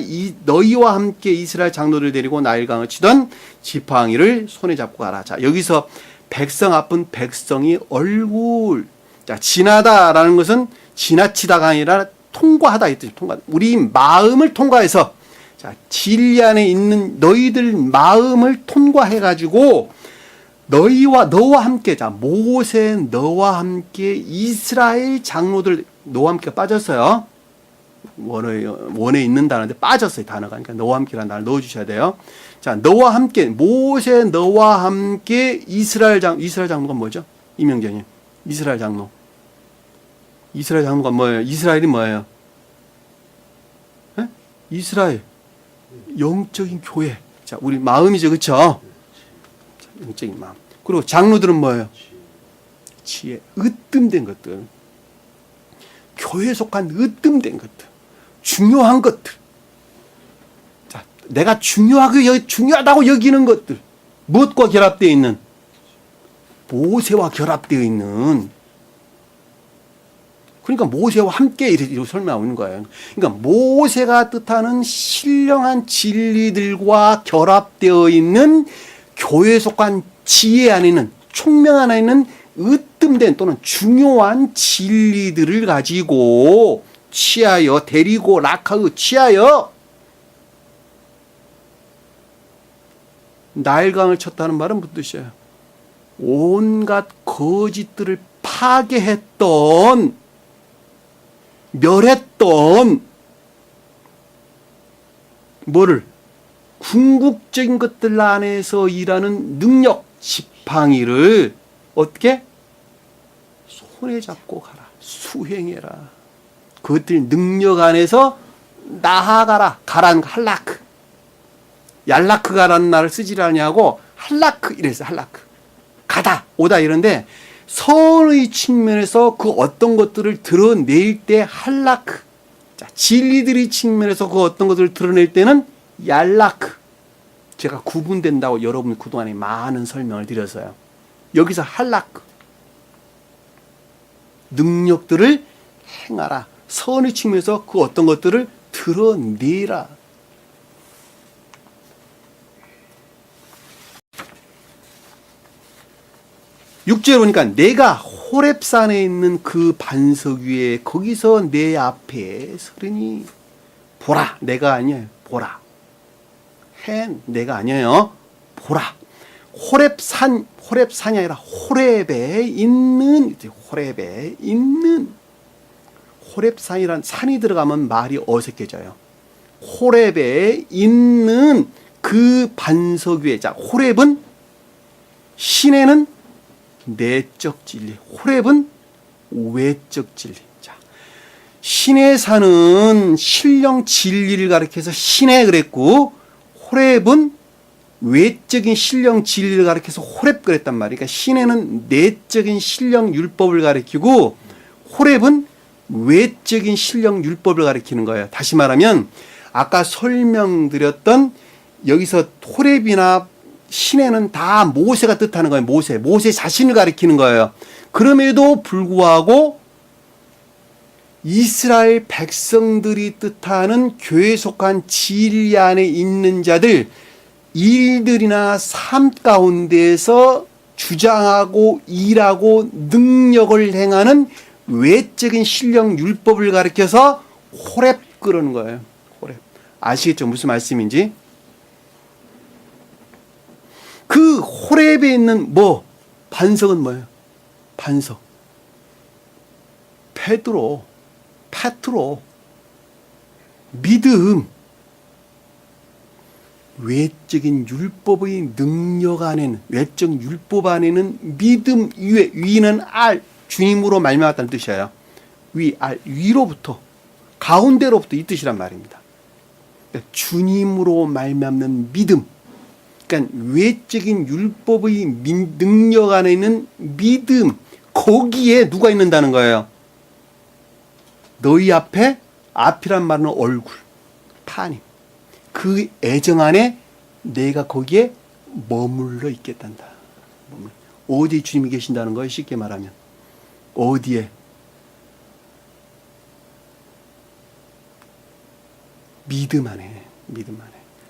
너희와 함께 이스라엘 장로를 데리고 나일강을 치던 지팡이를 손에 잡고 가라. 자, 여기서 백성 앞은 백성이 얼굴. 자, 지나다라는 것은 지나치다가 아니라 통과하다 이 뜻입니다. 통과. 우리 마음을 통과해서, 자, 진리 안에 있는 너희들 마음을 통과해 가지고 너와 함께, 자, 모세 너와 함께 이스라엘 장로들, 너와 함께 빠졌어요. 원에 있는 단어인데 빠졌어요, 단어가. 그러니까 너와 함께라는 단어를 넣어주셔야 돼요. 자, 너와 함께, 모세 너와 함께 이스라엘 장로가 뭐죠? 이명재님. 이스라엘 장로. 이스라엘 장로가 뭐예요? 이스라엘이 뭐예요? 에? 이스라엘. 영적인 교회. 자, 우리 마음이죠, 그쵸? 영적인 마음. 그리고 장로들은 뭐예요? 지혜. 으뜸된 것들. 교회에 속한 으뜸된 것들. 중요한 것들. 자, 내가 중요하다고 여기는 것들. 무엇과 결합되어 있는? 모세와 결합되어 있는. 그러니까 모세와 함께 이렇게 설명하고 있는 거예요. 그러니까 모세가 뜻하는 신령한 진리들과 결합되어 있는 교회에 속한 지혜 안에 있는, 총명 안에 있는 으뜸된 또는 중요한 진리들을 가지고 취하여, 데리고 락하여 취하여 나일강을 쳤다는 말은 무슨 뜻이에요? 온갖 거짓들을 파괴했던, 멸했던 뭐를? 궁극적인 것들 안에서 일하는 능력, 지팡이를 어떻게? 손에 잡고 가라. 수행해라. 그것들 능력 안에서 나아가라. 가란 할라크. 얄라크 가라는 말을 쓰지 않냐고 할라크 이랬어요. 할라크. 가다, 오다 이런데 선의 측면에서 그 어떤 것들을 드러낼 때 할라크. 자, 진리들의 측면에서 그 어떤 것들을 드러낼 때는 얄라크. 제가 구분된다고 여러분 그동안에 많은 설명을 드렸어요. 여기서 할라크. 능력들을 행하라. 선의 측면에서 그 어떤 것들을 드러내라. 육절에 보니까 내가 호렙산에 있는 그 반석 위에 거기서 내 앞에 서르니 보라. 내가 아니에요. 보라. 내가 아니에요. 보라. 호렙산이 아니라 호렙에 있는, 호렙산이란 산이 들어가면 말이 어색해져요. 호렙에 있는 그 반석 위에, 자, 호렙은 신에는 내적 진리, 호렙은 외적 진리. 자, 신의 산은 신령 진리를 가리켜서 신에 그랬고, 호렙은 외적인 신령 진리를 가리켜서 호렙 그랬단 말이에요. 그러니까 신에는 내적인 신령 율법을 가리키고, 호렙은 외적인 신령 율법을 가리키는 거예요. 다시 말하면 아까 설명드렸던 여기서 호렙이나 시내는 다 모세가 뜻하는 거예요. 모세 자신을 가리키는 거예요. 그럼에도 불구하고 이스라엘 백성들이 뜻하는 교회에 속한 진리 안에 있는 자들, 일들이나 삶 가운데에서 주장하고 일하고 능력을 행하는 외적인 신령 율법을 가리켜서 호렙 그러는 거예요. 호렙. 아시겠죠? 무슨 말씀인지? 그 호렙에 있는 반석은 뭐예요? 반석. 페트로, 믿음. 외적인 율법의 능력 안에는, 외적 율법 안에는 믿음 위는 알, 주님으로 말미암았다는 뜻이에요. 위로부터, 가운데로부터 이 뜻이란 말입니다. 그러니까 주님으로 말미암는 믿음. 그러니까 외적인 율법의 능력 안에 있는 믿음, 거기에 누가 있는다는 거예요? 너희 앞이란 말은 얼굴, 파님. 그 애정 안에 내가 거기에 머물러 있겠단다. 어디에 주님이 계신다는 거예요? 쉽게 말하면. 어디에? 믿음 안에.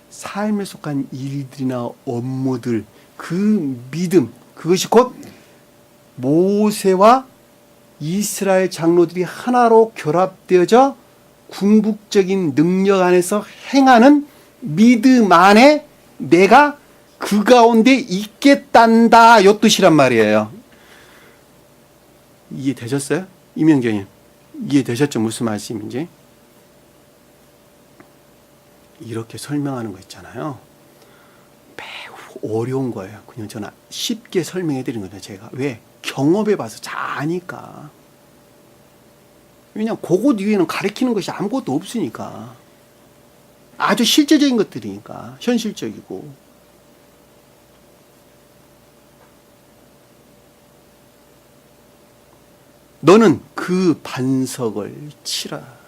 삶에 속한 일들이나 업무들, 그 믿음, 그것이 곧 모세와 이스라엘 장로들이 하나로 결합되어져 궁극적인 능력 안에서 행하는 믿음 안에 내가 그 가운데 있겠단다, 요 뜻이란 말이에요. 이해되셨어요? 이명경님 이해되셨죠? 무슨 말씀인지? 이렇게 설명하는 거 있잖아요. 매우 어려운 거예요. 그냥 저는 쉽게 설명해 드린 거죠. 제가 왜? 경험해 봐서 잘 아니까. 왜냐면 그것 위에는 가리키는 것이 아무것도 없으니까. 아주 실제적인 것들이니까. 현실적이고. 너는 그 반석을 치라.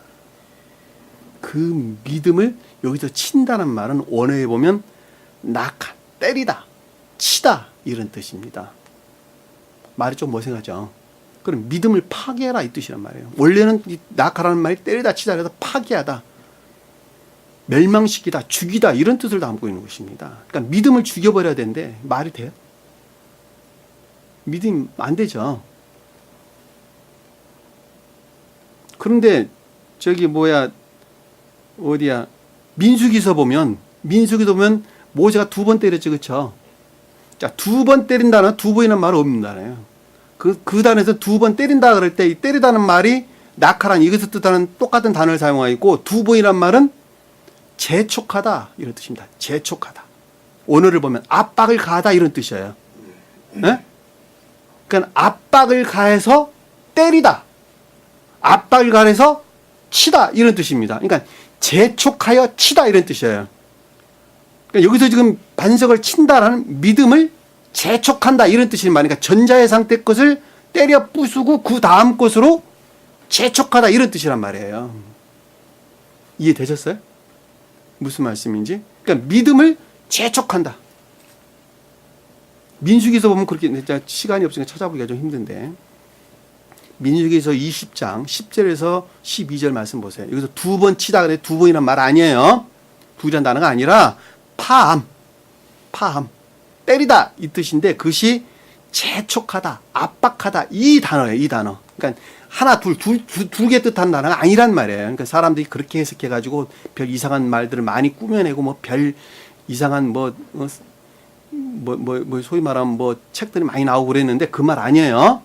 그 믿음을 여기서 친다는 말은 원어에 보면 낙하, 때리다, 치다 이런 뜻입니다. 말이 좀 어색하죠. 그럼 믿음을 파괴해라 이 뜻이란 말이에요. 원래는 이 낙하라는 말이 때리다, 치다 그래서 파괴하다, 멸망시키다, 죽이다 이런 뜻을 담고 있는 것입니다. 그러니까 믿음을 죽여버려야 되는데 말이 돼요? 믿음 안 되죠. 그런데 어디야? 민수기서 보면 모세가 2번 때렸죠, 그렇죠? 자, 2번 때린다는 두 번이라는 말은 없는다네요. 그 단어에서 2번 때린다 그럴 때 이 때리다는 말이 낙하란 이것을 뜻하는 똑같은 단어를 사용하고 있고 2번이란 말은 재촉하다 이런 뜻입니다. 재촉하다. 언어를 보면 압박을 가하다 이런 뜻이에요. 네? 그러니까 압박을 가해서 때리다, 압박을 가해서 치다 이런 뜻입니다. 그러니까 재촉하여 치다 이런 뜻이에요. 그러니까 여기서 지금 반석을 친다라는 믿음을 재촉한다 이런 뜻이란 말이니까 전자의 상태 것을 때려 부수고 그 다음 것으로 재촉하다 이런 뜻이란 말이에요. 이해되셨어요? 무슨 말씀인지? 그러니까 믿음을 재촉한다. 민수기서 보면 그렇게, 시간이 없으니까 찾아보기가 좀 힘든데 민수기서 20장 10절에서 12절 말씀 보세요. 여기서 2번 치다 그래 2번이란 말 아니에요. 둘이란 단어가 아니라 파함, 때리다 이 뜻인데 그것이 재촉하다, 압박하다 이 단어예요. 이 단어. 그러니까 하나, 두 개 뜻하는 단어가 아니란 말이에요. 그러니까 사람들이 그렇게 해석해가지고 별 이상한 말들을 많이 꾸며내고 별 이상한 소위 말하면 책들이 많이 나오고 그랬는데 그 말 아니에요.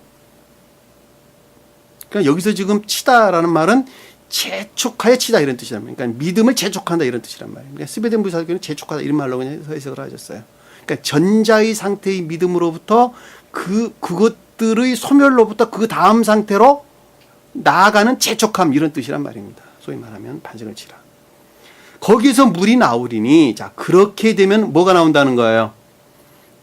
그러니까 여기서 지금 치다라는 말은 재촉하여 치다 이런 뜻이란 말이에요. 그러니까 믿음을 재촉한다 이런 뜻이란 말이에요. 그러니까 스베덴 부사교는 재촉하다 이런 말로 그냥 해석을 하셨어요. 그러니까 전자의 상태의 믿음으로부터 그것들의 소멸로부터 그 다음 상태로 나아가는 재촉함 이런 뜻이란 말입니다. 소위 말하면 반석을 치라. 거기서 물이 나오리니 자 그렇게 되면 뭐가 나온다는 거예요?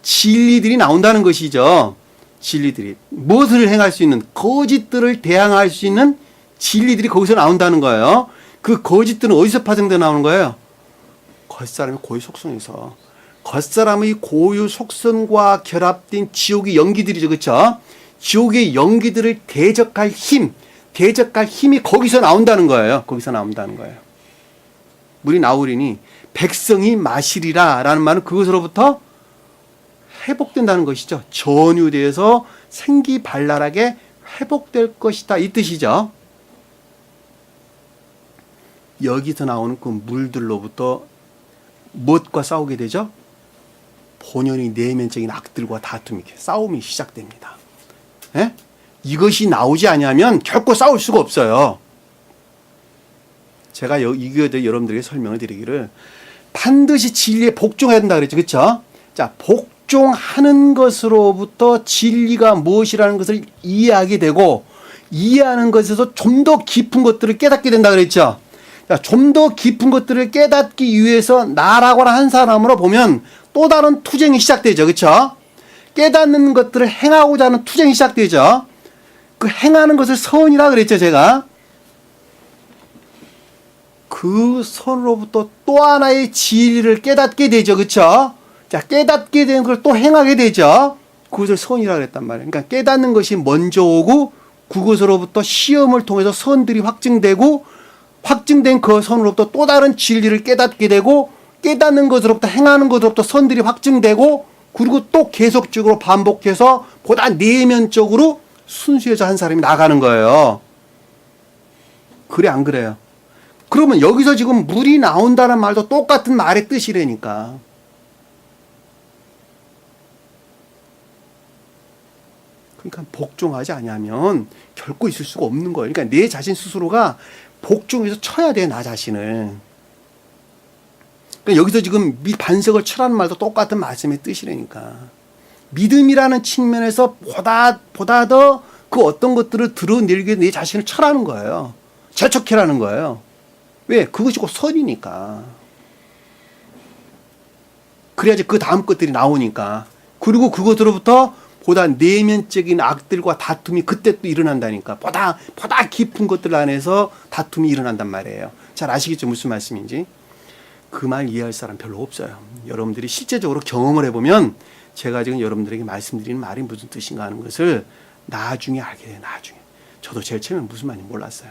진리들이 나온다는 것이죠. 진리들이 무엇을 행할 수 있는 거짓들을 대항할 수 있는 진리들이 거기서 나온다는 거예요. 그 거짓들은 어디서 파생돼 나오는 거예요? 겉사람의 고유 속성에서. 겉사람의 고유 속성과 결합된 지옥의 연기들이죠. 그렇죠? 지옥의 연기들을 대적할 힘이 거기서 나온다는 거예요. 거기서 나온다는 거예요. 물이 나오리니 백성이 마시리라 라는 말은 그것으로부터 회복된다는 것이죠. 전유되어서 생기발랄하게 회복될 것이다 이 뜻이죠. 여기서 나오는 그 물들로부터 무엇과 싸우게 되죠? 본연의 내면적인 악들과 다툼이, 싸움이 시작됩니다. 예? 이것이 나오지 않으면 결코 싸울 수가 없어요. 제가 이거에 여러분들에게 설명을 드리기를 반드시 진리에 복종해야 된다 그랬죠. 그렇죠? 자, 복종하는 것으로부터 진리가 무엇이라는 것을 이해하게 되고 이해하는 것에서 좀 더 깊은 것들을 깨닫게 된다 그랬죠. 자, 좀 더 깊은 것들을 깨닫기 위해서 나라고 한 사람으로 보면 또 다른 투쟁이 시작되죠. 그렇죠? 깨닫는 것들을 행하고자 하는 투쟁이 시작되죠. 그 행하는 것을 선이라 그랬죠, 제가. 그 선으로부터 또 하나의 진리를 깨닫게 되죠. 그렇죠? 자, 깨닫게 되는 걸 또 행하게 되죠. 그것을 선이라 그랬단 말이에요. 그러니까 깨닫는 것이 먼저 오고 그것으로부터 시험을 통해서 선들이 확증되고 확증된 그 선으로부터 또 다른 진리를 깨닫게 되고 깨닫는 것으로부터 행하는 것으로부터 선들이 확증되고 그리고 또 계속적으로 반복해서 보다 내면적으로 순수해져 한 사람이 나가는 거예요. 그래 안 그래요? 그러면 여기서 지금 물이 나온다는 말도 똑같은 말의 뜻이라니까. 그러니까 복종하지 않으면 결코 있을 수가 없는 거예요. 그러니까 내 자신 스스로가 복종해서 쳐야 돼, 나 자신을. 그러니까 여기서 지금 반석을 쳐라는 말도 똑같은 말씀의 뜻이라니까. 믿음이라는 측면에서 보다 더 그 어떤 것들을 드러내기 위해 내 자신을 쳐라는 거예요. 재촉해라는 거예요. 왜? 그것이 곧 선이니까. 그래야지 그 다음 것들이 나오니까. 그리고 그것으로부터 보다 내면적인 악들과 다툼이 그때 또 일어난다니까. 보다 깊은 것들 안에서 다툼이 일어난단 말이에요. 잘 아시겠죠? 무슨 말씀인지. 그 말 이해할 사람 별로 없어요. 여러분들이 실제적으로 경험을 해보면 제가 지금 여러분들에게 말씀드리는 말이 무슨 뜻인가 하는 것을 나중에 알게 돼요. 나중에. 저도 제일 처음에 무슨 말인지 몰랐어요.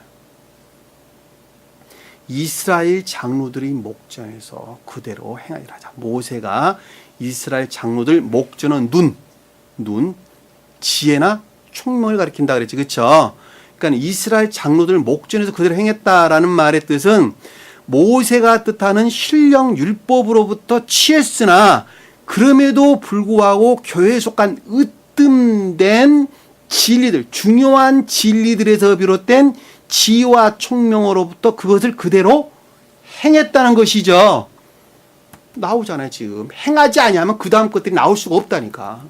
이스라엘 장로들의 목전에서 그대로 행하리라. 모세가 이스라엘 장로들 목전은 눈, 지혜나 총명을 가리킨다 그랬지. 그렇죠? 그러니까 이스라엘 장로들 목전에서 그대로 행했다라는 말의 뜻은 모세가 뜻하는 신령 율법으로부터 취했으나 그럼에도 불구하고 교회에 속한 으뜸된 진리들, 중요한 진리들에서 비롯된 지혜와 총명으로부터 그것을 그대로 행했다는 것이죠. 나오잖아요, 지금. 행하지 않으면 그 다음 것들이 나올 수가 없다니까.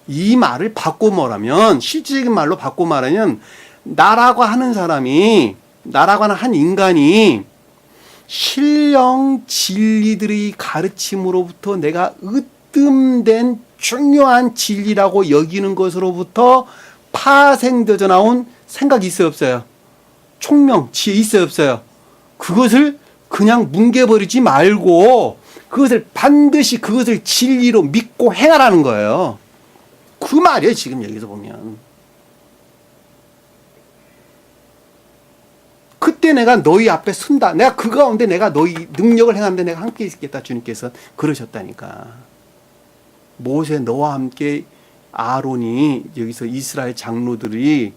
이 말을 바꿔 말하면, 실질적인 말로 바꿔 말하면, 나라고 하는 사람이, 나라고 하는 한 인간이 신령 진리들의 가르침으로부터 내가 으뜸된 중요한 진리라고 여기는 것으로부터 파생되어 나온 생각이 있어요, 없어요? 총명, 지혜 있어요, 없어요? 그것을 그냥 뭉개버리지 말고 그것을 반드시 그것을 진리로 믿고 행하라는 거예요. 그 말이에요, 지금 여기서 보면. 그때 내가 너희 앞에 선다. 내가 그 가운데 내가 너희 능력을 행하는데 내가 함께 있겠다. 주님께서 그러셨다니까. 모세 너와 함께 아론이 여기서 이스라엘 장로들이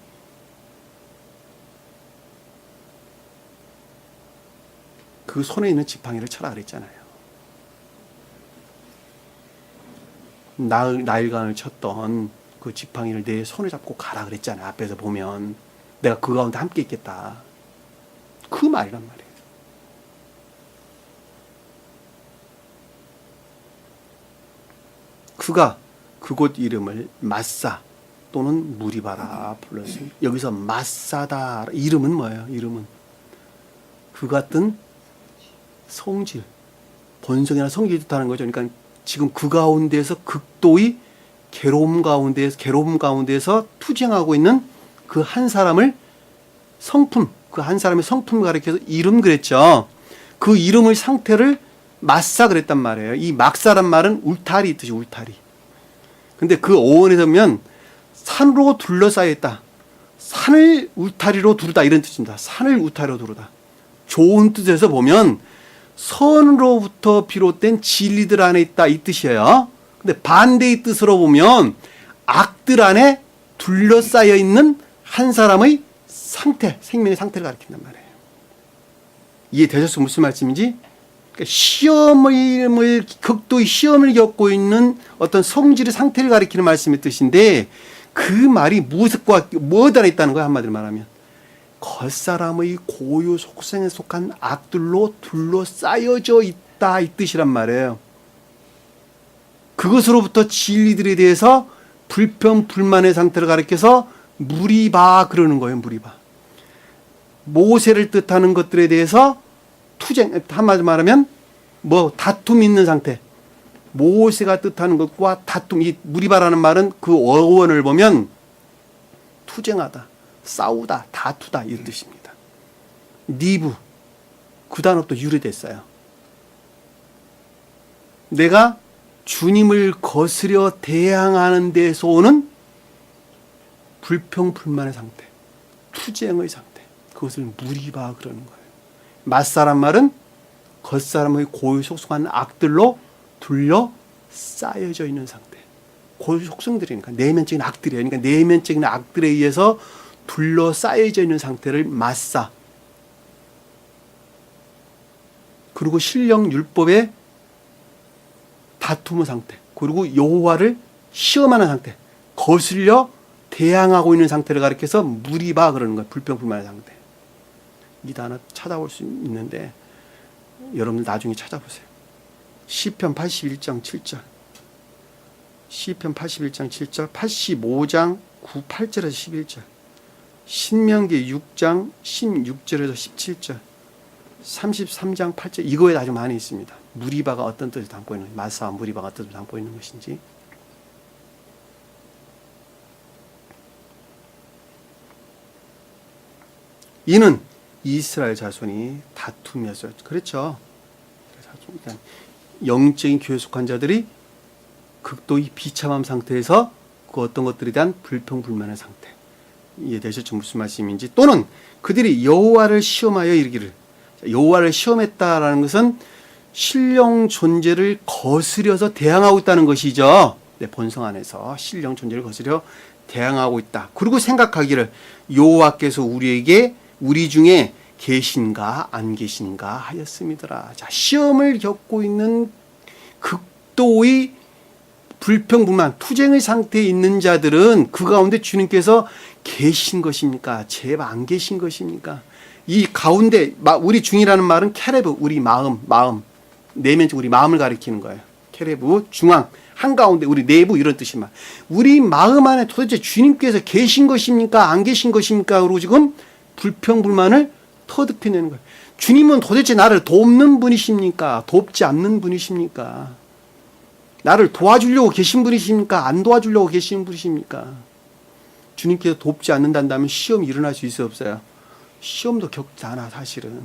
그 손에 있는 지팡이를 쳐라 그랬잖아요. 나일강을 쳤던 그 지팡이를 내 손을 잡고 가라 그랬잖아요. 앞에서 보면 내가 그 가운데 함께 있겠다. 그 말이란 말이에요. 그가 그곳 이름을 마사 또는 무리바라 불렀습니다. 여기서 마사다 이름은 뭐예요? 이름은 그 같은 성질, 본성이나 성질이 뜻하는 거죠. 그러니까 지금 그 가운데에서 극도의 괴로움 가운데에서 투쟁하고 있는 그 한 사람을 성품, 그 한 사람의 성품을 가리켜서 이름 그랬죠. 그 이름의 상태를 마사 그랬단 말이에요. 이 막사란 말은 울타리 뜻이 울타리. 근데 그 어원에 보면 산으로 둘러싸여 있다. 산을 울타리로 두르다 이런 뜻입니다. 산을 울타리로 두르다. 좋은 뜻에서 보면 선으로부터 비롯된 진리들 안에 있다 이 뜻이에요. 근데 반대의 뜻으로 보면 악들 안에 둘러싸여 있는 한 사람의 상태, 생명의 상태를 가리킨단 말이에요. 이해되셨어요? 무슨 말씀인지? 그러니까 시험을 극도의 시험을 겪고 있는 어떤 성질의 상태를 가리키는 말씀의 뜻인데 그 말이 무엇과 무엇 안에 있다는 거야 한마디로 말하면 겉사람의 고유 속성에 속한 악들로 둘러싸여져 있다 이 뜻이란 말이에요. 그것으로부터 진리들에 대해서 불평 불만의 상태를 가리켜서 무리바 그러는 거예요. 무리바. 모세를 뜻하는 것들에 대해서 투쟁, 한마디로 말하면 뭐 다툼이 있는 상태. 모세가 뜻하는 것과 다툼, 이 무리바라는 말은 그 어원을 보면 투쟁하다, 싸우다, 다투다 이런 뜻입니다. 니브, 그 단어도 유래됐어요. 내가 주님을 거스려 대항하는 데서 오는 불평불만의 상태, 투쟁의 상태, 그것을 무리바 그러는 거예요. 맞사란 말은 겉사람의 고유 속성한 악들로 둘러싸여져 있는 상태. 고유 속성들이니까 내면적인 악들이에요. 그러니까 내면적인 악들에 의해서 둘러싸여져 있는 상태를 맞사. 그리고 신령 율법의 다툼의 상태. 그리고 여호와를 시험하는 상태. 거슬려 대항하고 있는 상태를 가리켜서 무리바 그러는 거예요. 불평불만의 상태. 이 단어 찾아볼 수 있는데 여러분들 나중에 찾아보세요. 시편 81장 7절, 시편 81장 7절, 85장 9, 8절에서 11절, 신명기 6장 16절에서 17절, 33장 8절 이거에 아주 많이 있습니다. 무리바가 어떤 뜻을 담고 있는지, 마사와 무리바가 어떤 뜻을 담고 있는 것인지. 이는 이스라엘 자손이 다툼이었어요. 그렇죠. 영적인 교회 속한 자들이 극도의 비참함 상태에서 그 어떤 것들에 대한 불평불만의 상태. 이해되셨죠? 무슨 말씀인지. 또는 그들이 여호와를 시험하여 이르기를. 여호와를 시험했다라는 것은 신령 존재를 거스려서 대항하고 있다는 것이죠. 내 본성 안에서 신령 존재를 거스려 대항하고 있다. 그리고 생각하기를 여호와께서 우리 중에 계신가 안 계신가 하였음이더라. 자, 시험을 겪고 있는 극도의 불평불만, 투쟁의 상태에 있는 자들은 그 가운데 주님께서 계신 것입니까? 제발 안 계신 것입니까? 이 가운데 우리 중이라는 말은 케레브, 우리 마음, 내면적 우리 마음을 가리키는 거예요. 케레브, 중앙, 한가운데 우리 내부 이런 뜻이만. 우리 마음 안에 도대체 주님께서 계신 것입니까? 안 계신 것입니까? 그리고 지금 불평불만을 터득해내는 거예요. 주님은 도대체 나를 돕는 분이십니까? 돕지 않는 분이십니까? 나를 도와주려고 계신 분이십니까? 안 도와주려고 계신 분이십니까? 주님께서 돕지 않는다면 시험이 일어날 수 있어요, 없어요? 시험도 겪지 않아, 사실은.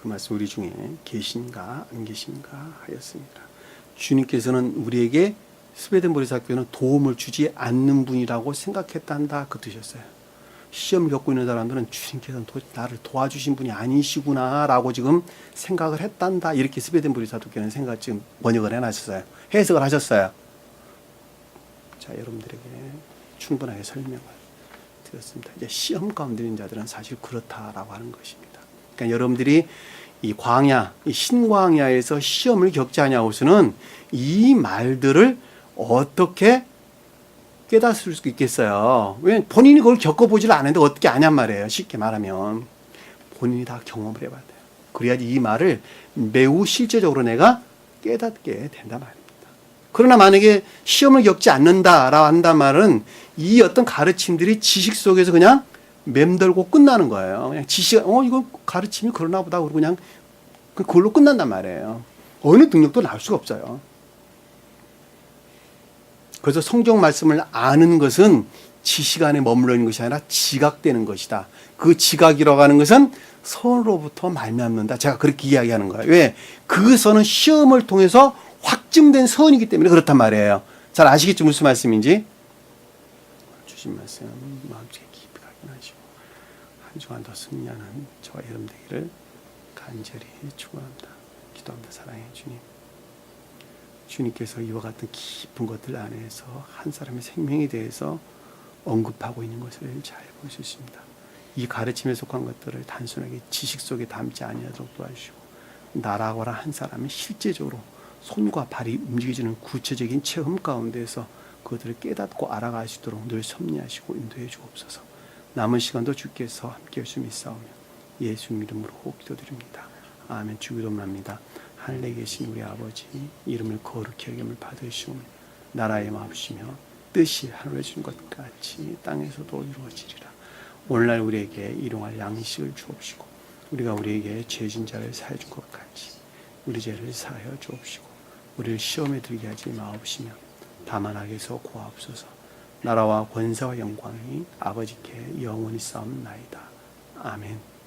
그 말씀 우리 중에 계신가 안 계신가 하였습니다. 주님께서는 우리에게 스베덴 보리사교는 도움을 주지 않는 분이라고 생각했단다 그 뜻이었어요. 시험을 겪고 있는 사람들은 주님께서는 나를 도와주신 분이 아니시구나라고 지금 생각을 했단다. 이렇게 스베덴 보리사교는 생각 지금 번역을 해놨었어요. 해석을 하셨어요. 자, 여러분들에게 충분하게 설명을 드렸습니다. 이제 시험 가운데 있는 자들은 사실 그렇다라고 하는 것입니다. 그러니까 여러분들이 이 광야, 이 신광야에서 시험을 겪지 아니하고서는 이 말들을 어떻게 깨닫을 수 있겠어요? 왜 본인이 그걸 겪어보질 않았는데 어떻게 아냔 말이에요. 쉽게 말하면 본인이 다 경험을 해봐야 돼요. 그래야지 이 말을 매우 실제적으로 내가 깨닫게 된단 말입니다. 그러나 만약에 시험을 겪지 않는다라고 한단 말은 이 어떤 가르침들이 지식 속에서 그냥 맴돌고 끝나는 거예요. 그냥 지식, 이거 가르침이 그러나 보다 그러고 그냥 그걸로 끝난단 말이에요. 어느 능력도 나올 수가 없어요. 그래서 성경 말씀을 아는 것은 지식 안에 머물러 있는 것이 아니라 지각되는 것이다. 그 지각이라고 하는 것은 선으로부터 말미암는다. 제가 그렇게 이야기하는 거예요. 왜? 그 선은 시험을 통해서 확증된 선이기 때문에 그렇단 말이에요. 잘 아시겠죠? 무슨 말씀인지? 주신 말씀 마음속에 깊이 각인하시고 한 주간 더 승리하는 저와 여러분 되기를 간절히 축원합니다. 기도합니다. 사랑해 주님. 주님께서 이와 같은 깊은 것들 안에서 한 사람의 생명에 대해서 언급하고 있는 것을 잘 보셨습니다. 이 가르침에 속한 것들을 단순하게 지식 속에 담지 아니하도록 도와주시고 나라거나 한 사람이 실제적으로 손과 발이 움직여지는 구체적인 체험 가운데서 그것들을 깨닫고 알아갈 수 있도록 늘 섭리하시고 인도해 주옵소서. 남은 시간도 주께서 함께할 수 있사오며 예수님 이름으로 기도드립니다. 아멘. 주기도합니다. 하늘에 계신 우리 아버지 이름을 거룩히 여김을 받으시오며 나라의 마음이시며 뜻이 하늘에 주신 것 같이 땅에서도 이루어지리라. 오늘날 우리에게 일용할 양식을 주옵시고 우리가 우리에게 죄진 자를 사해 준 것 같이 우리 죄를 사하여 주옵시고 우리를 시험에 들게 하지 마옵시며 다만 악에서 구하옵소서. 나라와 권세와 영광이 아버지께 영원히 싸움나이다. 아멘.